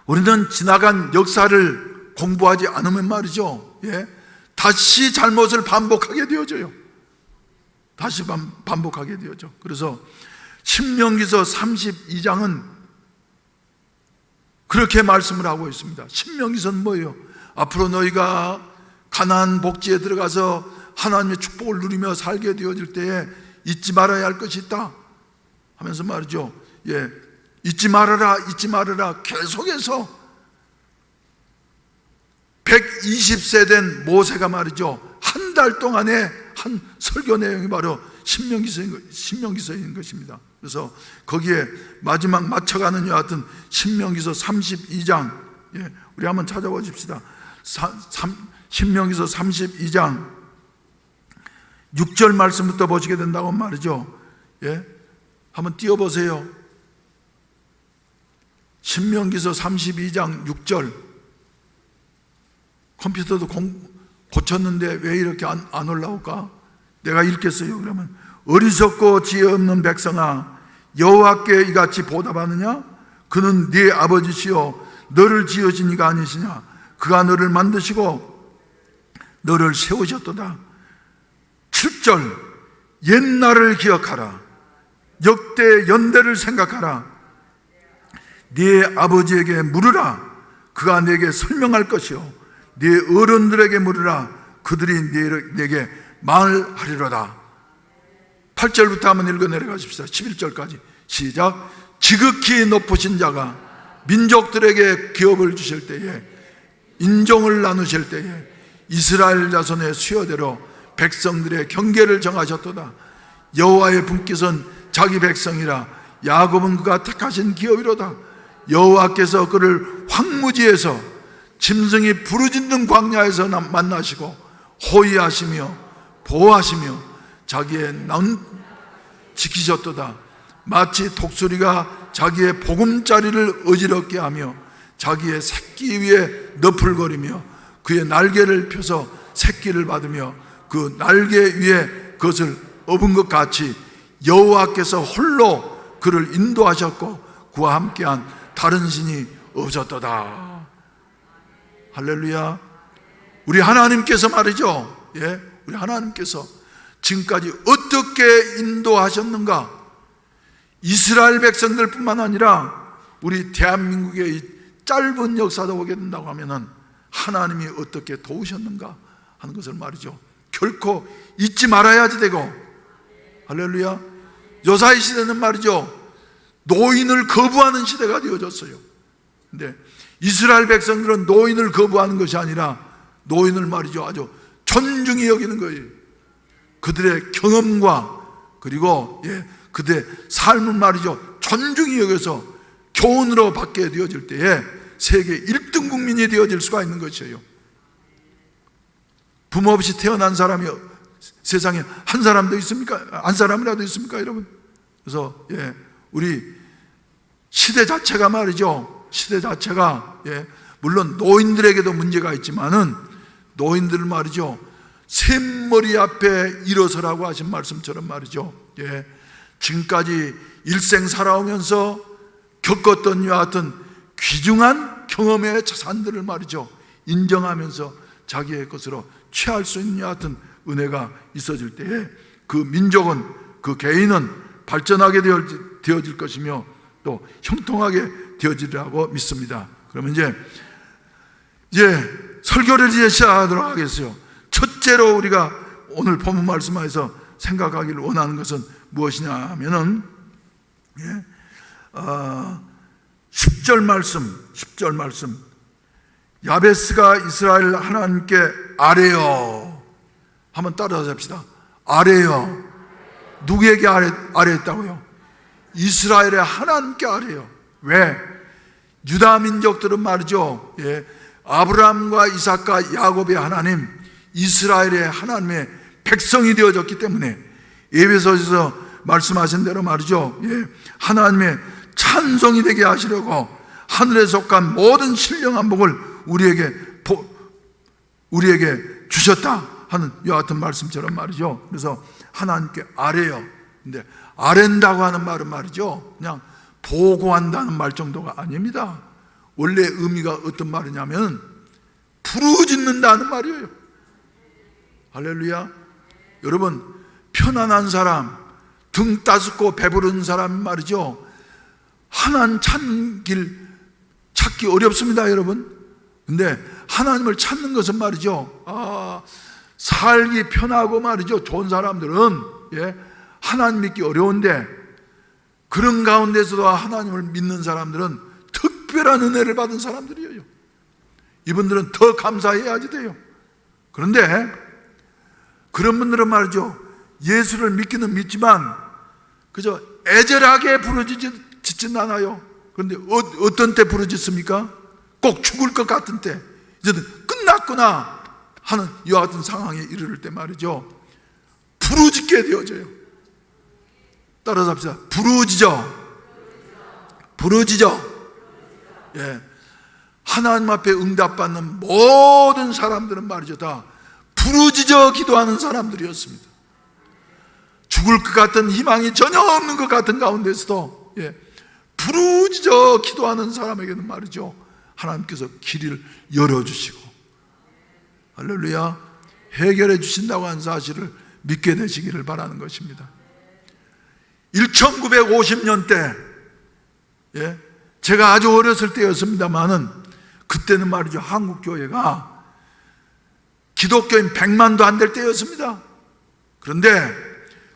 우리는 지나간 역사를 공부하지 않으면 말이죠. 다시 잘못을 반복하게 되어져요. 반복하게 되어져. 그래서 신명기서 32장은 그렇게 말씀을 하고 있습니다. 신명기서는 뭐예요? 앞으로 너희가 가나안 복지에 들어가서 하나님의 축복을 누리며 살게 되어질 때에 잊지 말아야 할 것이 있다 하면서 말이죠. 잊지 말아라 계속해서 120세 된 모세가 말이죠. 한 달 동안의 한 설교 내용이 바로 신명기서인 것입니다. 그래서 거기에 마지막 맞춰가는 여하튼 신명기서 32장 우리 한번 찾아보십시다. 신명기서 32장 6절 말씀부터 보시게 된다고 말이죠. 한번 띄워보세요. 신명기서 32장 6절. 컴퓨터도 고쳤는데 왜 이렇게 안 올라올까? 내가 읽겠어요. 그러면 어리석고 지혜 없는 백성아, 여호와께 이같이 보답하느냐? 그는 네 아버지시요 너를 지으신 이가 아니시냐? 그가 너를 만드시고 너를 세우셨도다. 7절 옛날을 기억하라. 역대 연대를 생각하라. 네 아버지에게 물으라. 그가 내게 설명할 것이요 네 어른들에게 물으라. 그들이 내게 말하리로다. 8절부터 한번 읽어 내려가십시다. 11절까지 시작. 지극히 높으신 자가 민족들에게 기업을 주실 때에 인종을 나누실 때에 이스라엘 자손의 수요대로 백성들의 경계를 정하셨도다. 여호와의 분깃은 자기 백성이라. 야곱은 그가 택하신 기업이로다. 여호와께서 그를 황무지에서 짐승이 부르짖는 광야에서 만나시고 호위하시며 보호하시며 자기의 난 지키셨도다. 마치 독수리가 자기의 보금자리를 어지럽게 하며 자기의 새끼 위에 너풀거리며 그의 날개를 펴서 새끼를 받으며 그 날개 위에 그것을 업은 것 같이 여호와께서 홀로 그를 인도하셨고 그와 함께한 다른 신이 없었도다. 할렐루야. 우리 하나님께서 말이죠. 우리 하나님께서 지금까지 어떻게 인도하셨는가? 이스라엘 백성들 뿐만 아니라 우리 대한민국의 이 짧은 역사도 보게 된다고 하면은 하나님이 어떻게 도우셨는가 하는 것을 말이죠. 결코 잊지 말아야지 되고. 할렐루야. 요사이 시대는 말이죠. 노인을 거부하는 시대가 되어졌어요. 근데 이스라엘 백성들은 노인을 거부하는 것이 아니라 노인을 말이죠. 아주 존중히 여기는 거예요. 그들의 경험과 그리고 그들의 삶을 말이죠, 존중히 여겨서 교훈으로 받게 되어질 때에 세계 1등 국민이 되어질 수가 있는 것이에요. 부모 없이 태어난 사람이 세상에 한 사람도 있습니까? 한 사람이라도 있습니까, 여러분? 그래서 우리 시대 자체가 말이죠, 시대 자체가 물론 노인들에게도 문제가 있지만은 노인들을 말이죠, 샘머리 앞에 일어서라고 하신 말씀처럼 말이죠, 지금까지 일생 살아오면서 겪었던 이와 같은 귀중한 경험의 자산들을 말이죠, 인정하면서 자기의 것으로 취할 수 있는 이와 같은 은혜가 있어질 때에 그 민족은, 그 개인은 발전하게 되어질 것이며 또 형통하게 되어지리라고 믿습니다. 그러면 이제 설교를 시작하도록 하겠어요. 첫째로 우리가 오늘 본문 말씀에서 생각하기를 원하는 것은 무엇이냐 하면은 10절 말씀 야베스가 이스라엘 하나님께 아뢰어, 한번 따라서 합시다. 아뢰어. 누구에게 아뢰었다고요? 이스라엘의 하나님께 아뢰어. 왜? 유다 민족들은 말이죠, 아브라함과 이삭과 야곱의 하나님, 이스라엘의 하나님의 백성이 되어졌기 때문에 에베소서에서 말씀하신 대로 말이죠, 하나님의 찬송이 되게 하시려고 하늘에 속한 모든 신령한 복을 우리에게 주셨다 하는 이와 같은 말씀처럼 말이죠. 그래서 하나님께 아뢰요. 근데 아랜다고 하는 말은 말이죠, 그냥 보고한다는 말 정도가 아닙니다. 원래 의미가 어떤 말이냐면 부르짖는다는 말이에요. 할렐루야. 여러분, 편안한 사람, 등 따숩고 배부른 사람 말이죠, 하나님 찾는 길 찾기 어렵습니다, 여러분. 근데 하나님을 찾는 것은 말이죠, 살기 편하고 말이죠, 좋은 사람들은 하나님 믿기 어려운데, 그런 가운데서도 하나님을 믿는 사람들은 특별한 은혜를 받은 사람들이에요. 이분들은 더 감사해야지 돼요. 그런데 그런 분들은 말이죠, 예수를 믿기는 믿지만 그저 애절하게 부르짖진 않아요. 그런데 어떤 때 부르짖습니까? 꼭 죽을 것 같은 때, 이제는 끝났구나 하는 이와 같은 상황에 이르를 때 말이죠, 부르짖게 되어져요. 따라서 합시다. 부르짖어. 하나님 앞에 응답받는 모든 사람들은 말이죠, 다 부르짖어 기도하는 사람들이었습니다. 죽을 것 같은 희망이 전혀 없는 것 같은 가운데서도 부르짖어 기도하는 사람에게는 말이죠, 하나님께서 길을 열어주시고, 할렐루야, 해결해 주신다고 하는 사실을 믿게 되시기를 바라는 것입니다. 1950년대, 제가 아주 어렸을 때였습니다만은 그때는 말이죠, 한국교회가 기독교인 100만도 안 될 때였습니다. 그런데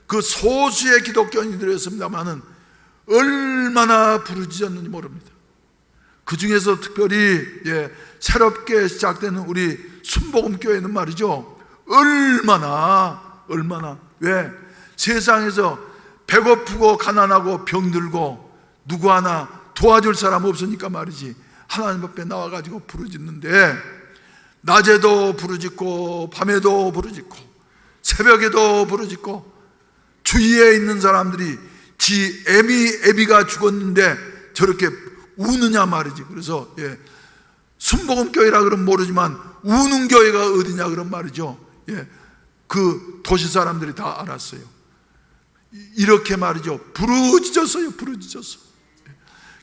그 소수의 기독교인들이었습니다만은 얼마나 부르짖었는지 모릅니다. 그 중에서 특별히 새롭게 시작되는 우리 순복음교회는 말이죠, 얼마나 왜? 세상에서 배고프고 가난하고 병들고 누구 하나 도와줄 사람 없으니까 말이지, 하나님 앞에 나와가지고 부르짖는데, 낮에도 부르짖고 밤에도 부르짖고 새벽에도 부르짖고, 주위에 있는 사람들이 지 애비가 죽었는데 저렇게 우느냐 말이지. 그래서 순복음교회라 그러면 모르지만 우는 교회가 어디냐 그런 말이죠. 그 도시 사람들이 다 알았어요. 이렇게 말이죠, 부르짖었어요.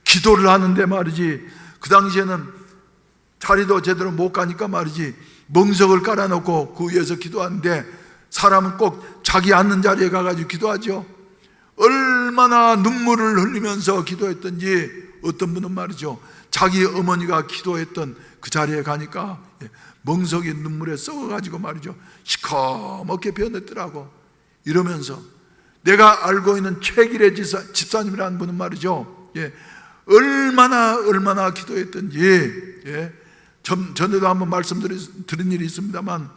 기도를 하는데 말이지, 그 당시에는 자리도 제대로 못 가니까 말이지, 멍석을 깔아놓고 그 위에서 기도하는데, 사람은 꼭 자기 앉는 자리에 가가지고 기도하죠. 얼마나 눈물을 흘리면서 기도했던지, 어떤 분은 말이죠, 자기 어머니가 기도했던 그 자리에 가니까 멍석이 눈물에 썩어가지고 말이죠, 시커멓게 변했더라고. 이러면서 내가 알고 있는 최길의 집사님이라는 분은 말이죠, 얼마나 기도했던지, 전에도 한번 말씀드린 일이 있습니다만,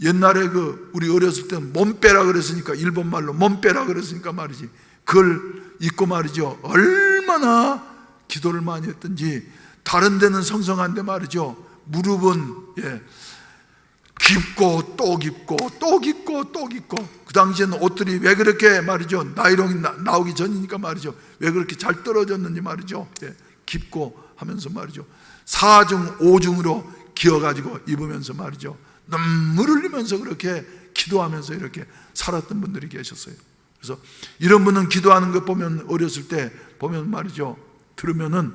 옛날에 우리 어렸을 때는 몸빼라 그랬으니까, 일본 말로 몸빼라 그랬으니까 말이지, 그걸 입고 말이죠, 얼마나 기도를 많이 했던지. 다른 데는 성성한데 말이죠, 무릎은 깊고 또 깊고 또 깊고 또 깊고. 그 당시에는 옷들이 왜 그렇게 말이죠, 나이롱이 나오기 전이니까 말이죠, 왜 그렇게 잘 떨어졌는지 말이죠, 깊고 하면서 말이죠, 4중 5중으로 기어가지고 입으면서 말이죠, 눈물 흘리면서 그렇게 기도하면서 이렇게 살았던 분들이 계셨어요. 그래서 이런 분은 기도하는 거 보면, 어렸을 때 보면 말이죠, 들으면은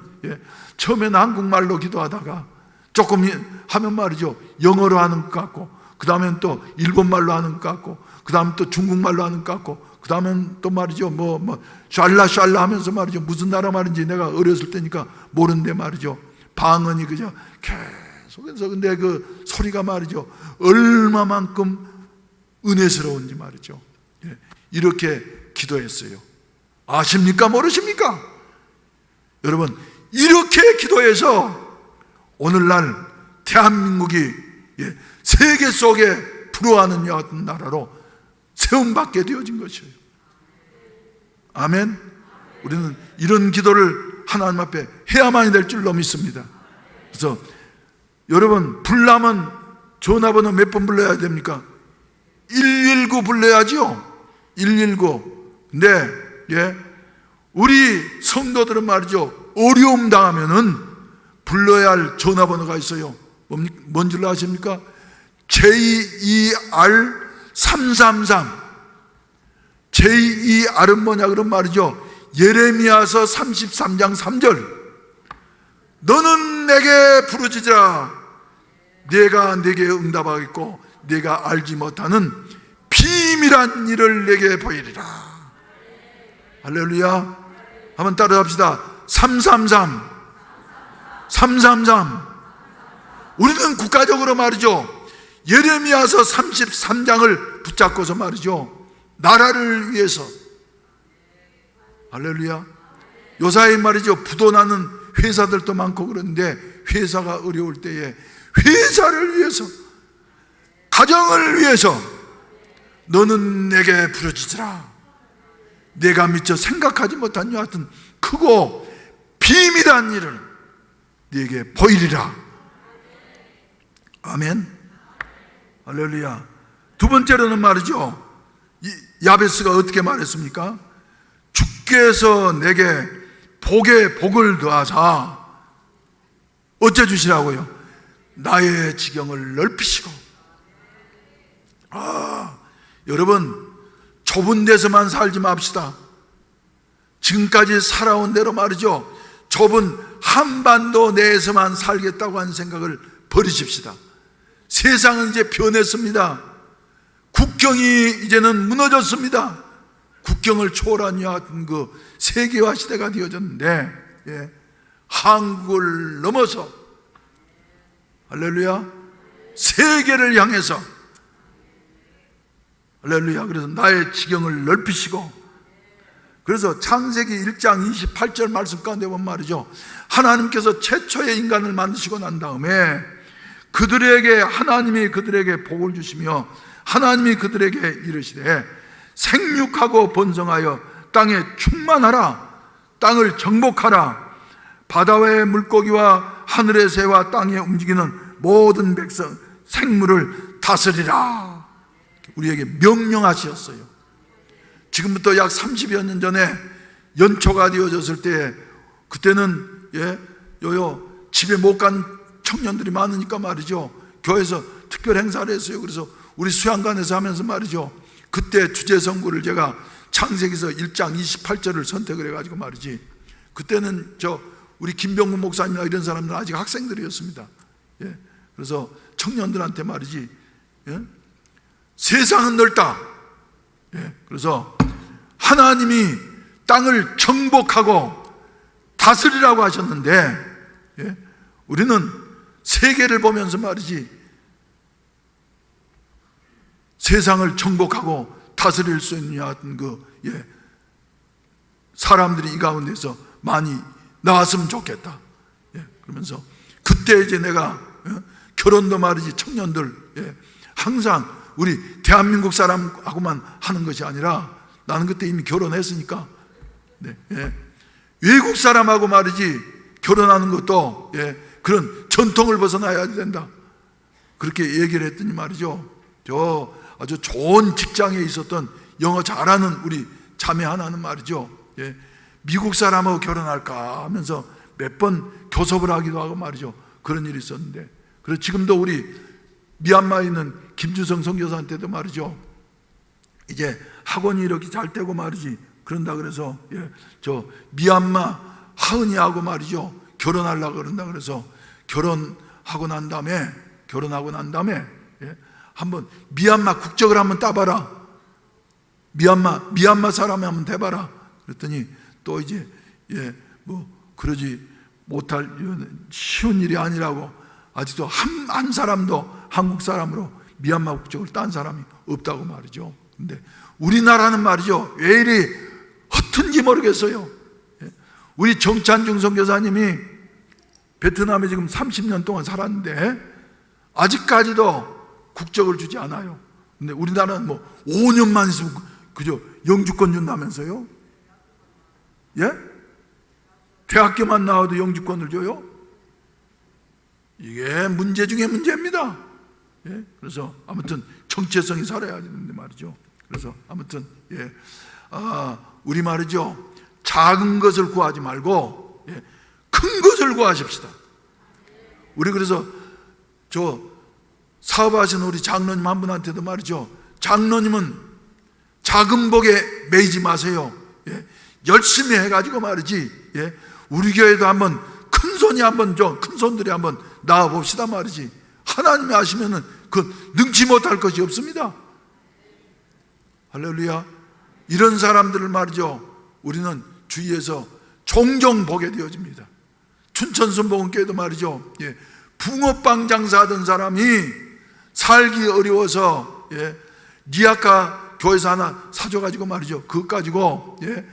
처음에는 한국말로 기도하다가 조금 하면 말이죠, 영어로 하는 것 같고, 그 다음엔 또 일본말로 하는 것 같고, 그 다음엔 또 중국말로 하는 것 같고, 그 다음엔 또 말이죠, 샬라 하면서 말이죠, 무슨 나라 말인지 내가 어렸을 때니까 모르는데 말이죠, 방언이 그저 계속해서, 근데 그 소리가 말이죠, 얼마만큼 은혜스러운지 말이죠. 이렇게 기도했어요. 아십니까? 모르십니까? 여러분, 이렇게 기도해서 오늘날 대한민국이 세계 속에 부러워하는 여하튼 나라로 세움받게 되어진 것이에요. 아멘. 우리는 이런 기도를 하나님 앞에 해야만이 될 줄로 믿습니다. 그래서 여러분, 불나면 전화번호 몇 번 불러야 됩니까? 119 불러야죠. 119. 근데 우리 성도들은 말이죠, 어려움 당하면은 불러야 할 전화번호가 있어요. 뭔 줄 아십니까? JER 333. JER은 뭐냐 그런 말이죠, 예레미야서 33장 3절. 너는 내게 부르짖으라. 내가 내게 응답하겠고 내가 알지 못하는 비밀한 일을 내게 보이리라. 할렐루야. 한번 따라합시다. 333. 333. 우리는 국가적으로 말이죠, 예레미야서 33장을 붙잡고서 말이죠, 나라를 위해서. 할렐루야. 요사이 말이죠, 부도나는 회사들도 많고 그런데 회사가 어려울 때에 회사를 위해서, 가정을 위해서 너는 내게 부르짖으라. 내가 미처 생각하지 못한 여하튼 크고 비밀한 일을 네게 보이리라. 아멘. 할렐루야. 두 번째로는 말이죠, 야베스가 어떻게 말했습니까? 주께서 내게 복에 복을 더하사 어째 주시라고요? 나의 지경을 넓히시고. 여러분, 좁은 데서만 살지 맙시다. 지금까지 살아온 대로 말이죠, 좁은 한반도 내에서만 살겠다고 하는 생각을 버리십시다. 세상은 이제 변했습니다. 국경이 이제는 무너졌습니다. 국경을 초월한 여하튼 그 세계화 시대가 되어졌는데, 한국을 넘어서, 할렐루야, 세계를 향해서, 할렐루야, 그래서 나의 지경을 넓히시고. 그래서 창세기 1장 28절 말씀 가운데 보면 말이죠, 하나님께서 최초의 인간을 만드시고 난 다음에 그들에게, 하나님이 그들에게 복을 주시며 하나님이 그들에게 이르시되 생육하고 번성하여 땅에 충만하라. 땅을 정복하라. 바다의 물고기와 하늘의 새와 땅에 움직이는 모든 백성 생물을 다스리라. 우리에게 명령하셨어요. 지금부터 약 30여 년 전에 연초가 되어졌을 때, 그때는 집에 못 간 청년들이 많으니까 말이죠, 교회에서 특별 행사를 했어요. 그래서 우리 수양관에서 하면서 말이죠, 그때 주제 선고를 제가 창세기서 1장 28절을 선택을 해가지고 말이지, 그때는 우리 김병국 목사님이나 이런 사람들은 아직 학생들이었습니다. 그래서 청년들한테 말이지, 세상은 넓다. 그래서 하나님이 땅을 정복하고 다스리라고 하셨는데, 우리는 세계를 보면서 말이지, 세상을 정복하고 다스릴 수 있는 여하튼 사람들이 이 가운데서 많이 나왔으면 좋겠다. 그러면서 그때 이제 내가 결혼도 말이지, 청년들 항상 우리 대한민국 사람하고만 하는 것이 아니라, 나는 그때 이미 결혼했으니까, 네, 예. 외국 사람하고 말이지 결혼하는 것도, 예, 그런 전통을 벗어나야 된다, 그렇게 얘기를 했더니 말이죠, 저 아주 좋은 직장에 있었던 영어 잘하는 우리 자매 하나는 말이죠, 예, 미국 사람하고 결혼할까 하면서 몇 번 교섭을 하기도 하고 말이죠, 그런 일이 있었는데, 그래서 지금도 우리 미얀마에 있는 김주성 선교사한테도 말이죠, 이제 학원이 이렇게 잘 되고 말이지 그런다 그래서, 예, 저 미얀마 하은이하고 말이죠 결혼하려고 그런다 그래서 결혼하고 난 다음에 예, 한번 미얀마 국적을 한번 따봐라, 미얀마 사람이 한번 돼봐라 그랬더니 또 이제, 예, 뭐 그러지 못할 쉬운 일이 아니라고, 아직도 한 사람도 한국 사람으로 미얀마 국적을 딴 사람이 없다고 말이죠. 근데 우리나라는 말이죠, 왜 이리 허튼지 모르겠어요. 우리 정찬중 선교사님이 베트남에 지금 30년 동안 살았는데 아직까지도 국적을 주지 않아요. 근데 우리나라는 뭐 5년만 있으면 그저 영주권 준다면서요? 예? 대학교만 나와도 영주권을 줘요? 이게 문제 중에 문제입니다. 예? 그래서 아무튼 정체성이 살아야 되는데 말이죠. 그래서 아무튼, 예, 우리 말이죠, 작은 것을 구하지 말고, 예, 큰 것을 구하십시다. 우리 그래서 저 사업하시는 우리 장로님 한 분한테도 말이죠, 장로님은 작은 복에 매이지 마세요. 예, 열심히 해가지고 말이지, 예, 우리 교회도 한번 큰 손들이 한번 나와 봅시다 말이지. 하나님이 하시면은 그 능치 못할 것이 없습니다. 할렐루야. 이런 사람들을 말이죠, 우리는 주위에서 종종 보게 되어집니다. 춘천순복음교회도 말이죠, 예, 붕어빵 장사하던 사람이 살기 어려워서, 예, 니아카 교회에서 하나 사줘가지고 말이죠, 그것 가지고, 예,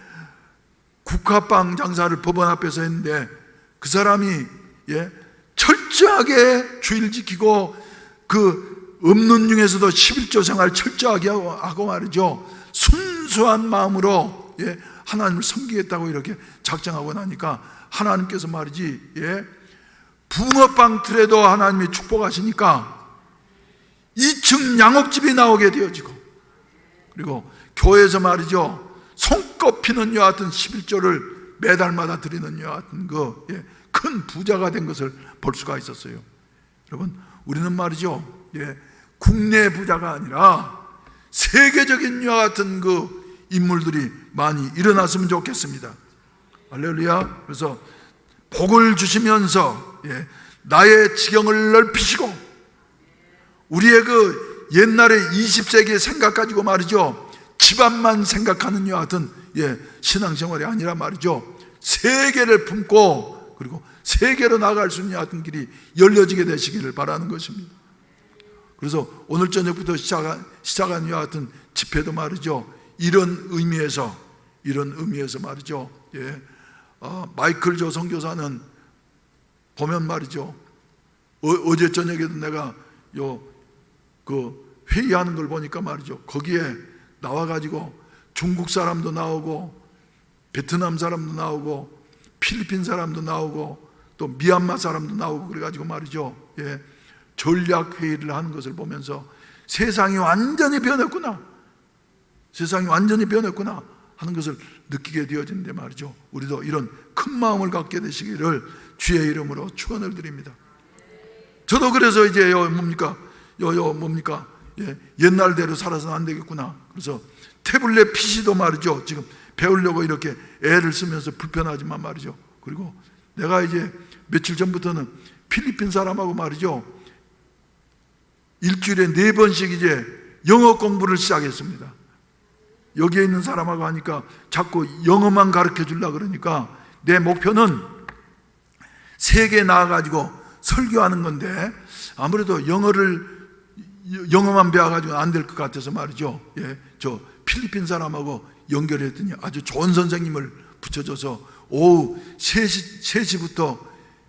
국화빵 장사를 법원 앞에서 했는데 그 사람이, 예, 철저하게 주일 지키고 그 없는 중에서도 11조 생활 철저하게 하고 말이죠, 순수한 마음으로, 예, 하나님을 섬기겠다고 이렇게 작정하고 나니까 하나님께서 말이지, 예, 붕어빵 틀에도 하나님이 축복하시니까 2층 양옥집이 나오게 되어지고, 그리고 교회에서 말이죠, 손꼽히는 여하 같은 11조를 매달마다 드리는 여하 같은 그, 예, 큰 부자가 된 것을 볼 수가 있었어요. 여러분, 우리는 말이죠, 예, 국내 부자가 아니라 세계적인 여와 같은 그 인물들이 많이 일어났으면 좋겠습니다. 할렐루야. 그래서 복을 주시면서, 예, 나의 지경을 넓히시고, 우리의 그 옛날에 20세기의 생각 가지고 말이죠, 집안만 생각하는 여와 같은, 예, 신앙생활이 아니라 말이죠, 세계를 품고 그리고 세계로 나아갈 수 있는 여와 같은 길이 열려지게 되시기를 바라는 것입니다. 그래서 오늘 저녁부터 시작한 이와 같은 집회도 말이죠, 이런 의미에서 말이죠, 예, 마이클 조 선교사는 보면 말이죠, 어제 저녁에도 내가 그 회의하는 걸 보니까 말이죠, 거기에 나와가지고 중국 사람도 나오고 베트남 사람도 나오고 필리핀 사람도 나오고 또 미얀마 사람도 나오고 그래가지고 말이죠, 예, 전략 회의를 하는 것을 보면서 세상이 완전히 변했구나 하는 것을 느끼게 되어지는데 말이죠, 우리도 이런 큰 마음을 갖게 되시기를 주의 이름으로 축원을 드립니다. 저도 그래서 이제 뭡니까, 예, 옛날대로 살아서는 안 되겠구나. 그래서 태블릿 PC도 말이죠, 지금 배우려고 이렇게 애를 쓰면서 불편하지만 말이죠, 그리고 내가 이제 며칠 전부터는 필리핀 사람하고 말이죠, 일주일에 4번씩 이제 영어 공부를 시작했습니다. 여기에 있는 사람하고 하니까 자꾸 영어만 가르쳐 주려고 그러니까 내 목표는 세계에 나가가지고 설교하는 건데 아무래도 영어만 배워가지고 안 될 것 같아서 말이죠, 예, 저 필리핀 사람하고 연결했더니 아주 좋은 선생님을 붙여줘서 오후 3시부터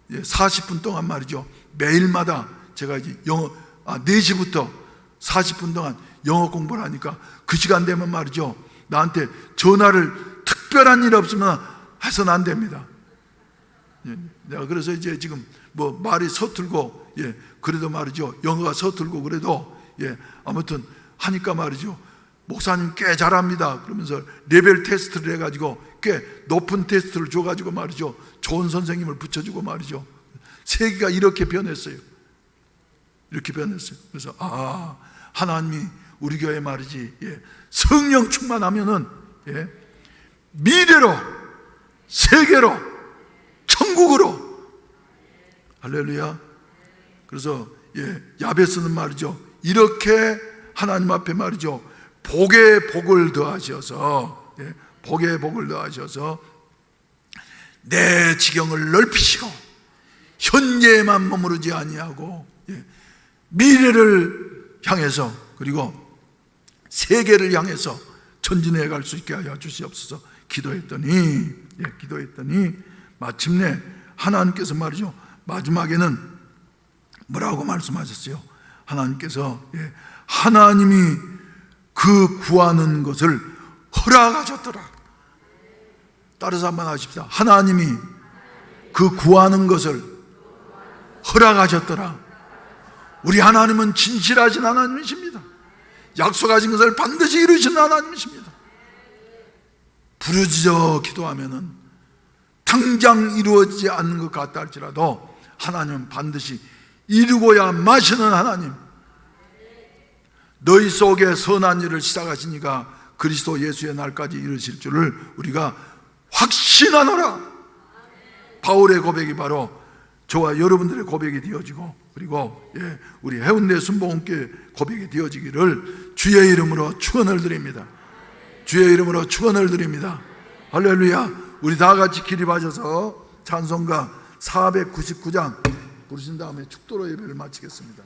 40분 동안 말이죠, 매일마다 제가 이제 4시부터 40분 동안 영어 공부를 하니까 그 시간 되면 말이죠, 나한테 전화를 특별한 일 없으면 해서는 안 됩니다. 내가 그래서 이제 지금 뭐 말이 서툴고, 그래도 말이죠, 영어가 서툴고 그래도, 아무튼 하니까 말이죠, 목사님 꽤 잘합니다 그러면서 레벨 테스트를 해가지고 꽤 높은 테스트를 줘가지고 말이죠, 좋은 선생님을 붙여주고 말이죠, 세계가 이렇게 변했어요. 이렇게 변했어요. 그래서 하나님이 우리 교회 말이지, 성령 충만하면은 미래로, 세계로, 천국으로, 할렐루야. 그래서 야베스는 말이죠, 이렇게 하나님 앞에 말이죠, 복에 복을 더하셔서, 복에 복을 더하셔서 내 지경을 넓히시고 현재에만 머무르지 아니하고 미래를 향해서, 그리고 세계를 향해서 전진해 갈 수 있게 하여 주시옵소서. 기도했더니 마침내 하나님께서 말이죠, 마지막에는 뭐라고 말씀하셨어요? 하나님께서 하나님이 그 구하는 것을 허락하셨더라. 따라서 한번 하십시다. 하나님이 그 구하는 것을 허락하셨더라. 우리 하나님은 진실하신 하나님이십니다. 약속하신 것을 반드시 이루시는 하나님이십니다. 부르짖어 기도하면은 당장 이루어지지 않는 것 같다 할지라도 하나님은 반드시 이루고야 마시는 하나님. 너희 속에 선한 일을 시작하신 이가 그리스도 예수의 날까지 이루실 줄을 우리가 확신하노라. 바울의 고백이 바로 저와 여러분들의 고백이 되어지고, 그리고 우리 해운대 순복음교회 고백이 되어지기를 주의 이름으로 축원을 드립니다. 주의 이름으로 축원을 드립니다. 할렐루야. 우리 다 같이 기립하셔서 찬송가 499장 부르신 다음에 축도로 예배를 마치겠습니다.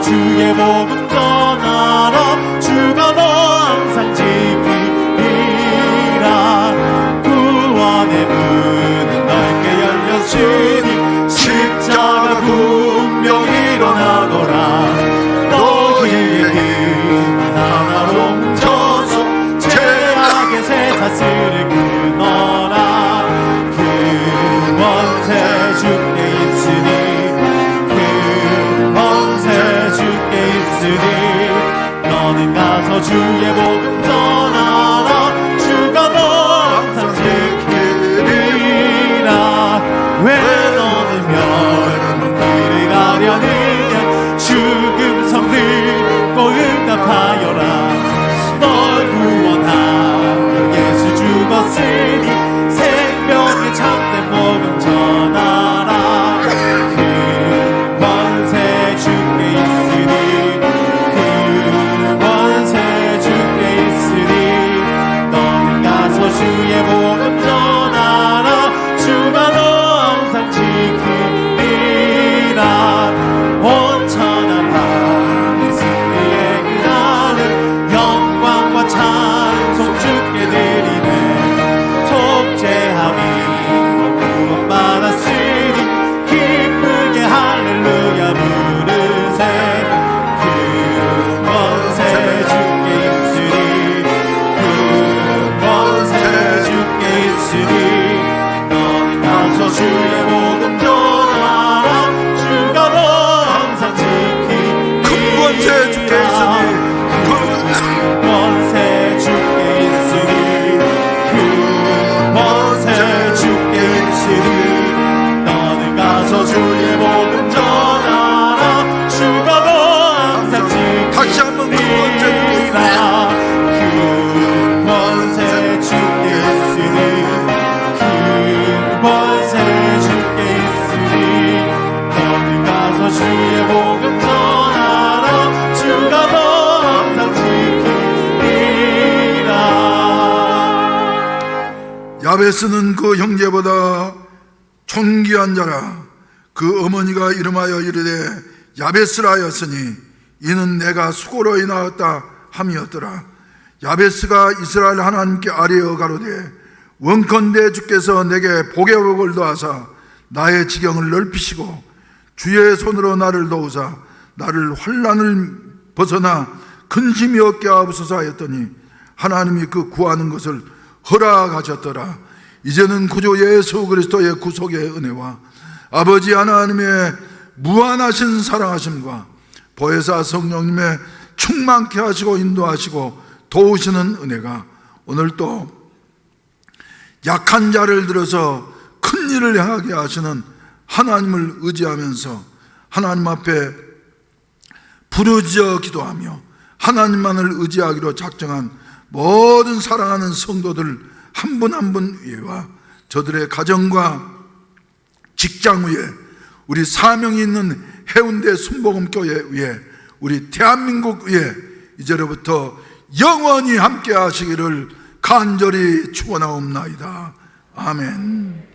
주의 복음 전하라. 주가 너 항상 지키리라. 구원의 문은 넓게 열렸으니 십자가 분명 일어나거라. 너희의 힘은 하나로 뭉쳐서 죄악의 새 다스를 끊어라. 그 권세 주께 있으니 너는 가서 주의 복음 전하라. 주가 너 항상 지키리라. 왜 너는 멸망길을 가려느냐. 죽음 성들고 응답하여라. 널 구원하여 예수 죽었으니 생명의 참된 복음 전하라. 그 권세 주께 있으니 주의 복음 전하라. 주가 너 항상 지키리라. 온천한 밤에 승리의 그날은 영광과 찬송 주께 드리네. 속죄함이 구원받았으니 기쁘게 할렐루야 부르세. 그 권세 주께 있으니 너는 가서 주의 복음 전하라. 주가 너 항상 지키리라. 그 권세 주께 있으니 그 권세 주께 있으니 그 권세 주께 있으니 너는 가서 주의 복음 전하라. 주가 너 항상 지키리라. 다시 한번 그 권세 주께 있으니 권세 주께 있으니 너는 야베스는 그 형제보다 존귀한 자라. 그 어머니가 이름하여 이르되 야베스라 하였으니 이는 내가 수고로 낳았다 함이었더라. 야베스가 이스라엘 하나님께 아뢰어 가로되 원컨대 주께서 내게 복의 복을 더하사 나의 지경을 넓히시고 주의 손으로 나를 도우사 나를 환난을 벗어나 근심이 없게 하옵소서 하였더니 하나님이 그 구하는 것을 허락하셨더라. 이제는 구주 예수 그리스도의 구속의 은혜와 아버지 하나님의 무한하신 사랑하심과 보혜사 성령님의 충만케 하시고 인도하시고 도우시는 은혜가 오늘 또 약한 자를 들어서 큰 일을 행하게 하시는 하나님을 의지하면서 하나님 앞에 부르짖어 기도하며 하나님만을 의지하기로 작정한 모든 사랑하는 성도들 한 분 한 분 위에와 저들의 가정과 직장 위에 우리 사명이 있는 해운대 순복음교회 위에 우리 대한민국 위에 이제로부터 영원히 함께 하시기를 간절히 축원하옵나이다. 아멘.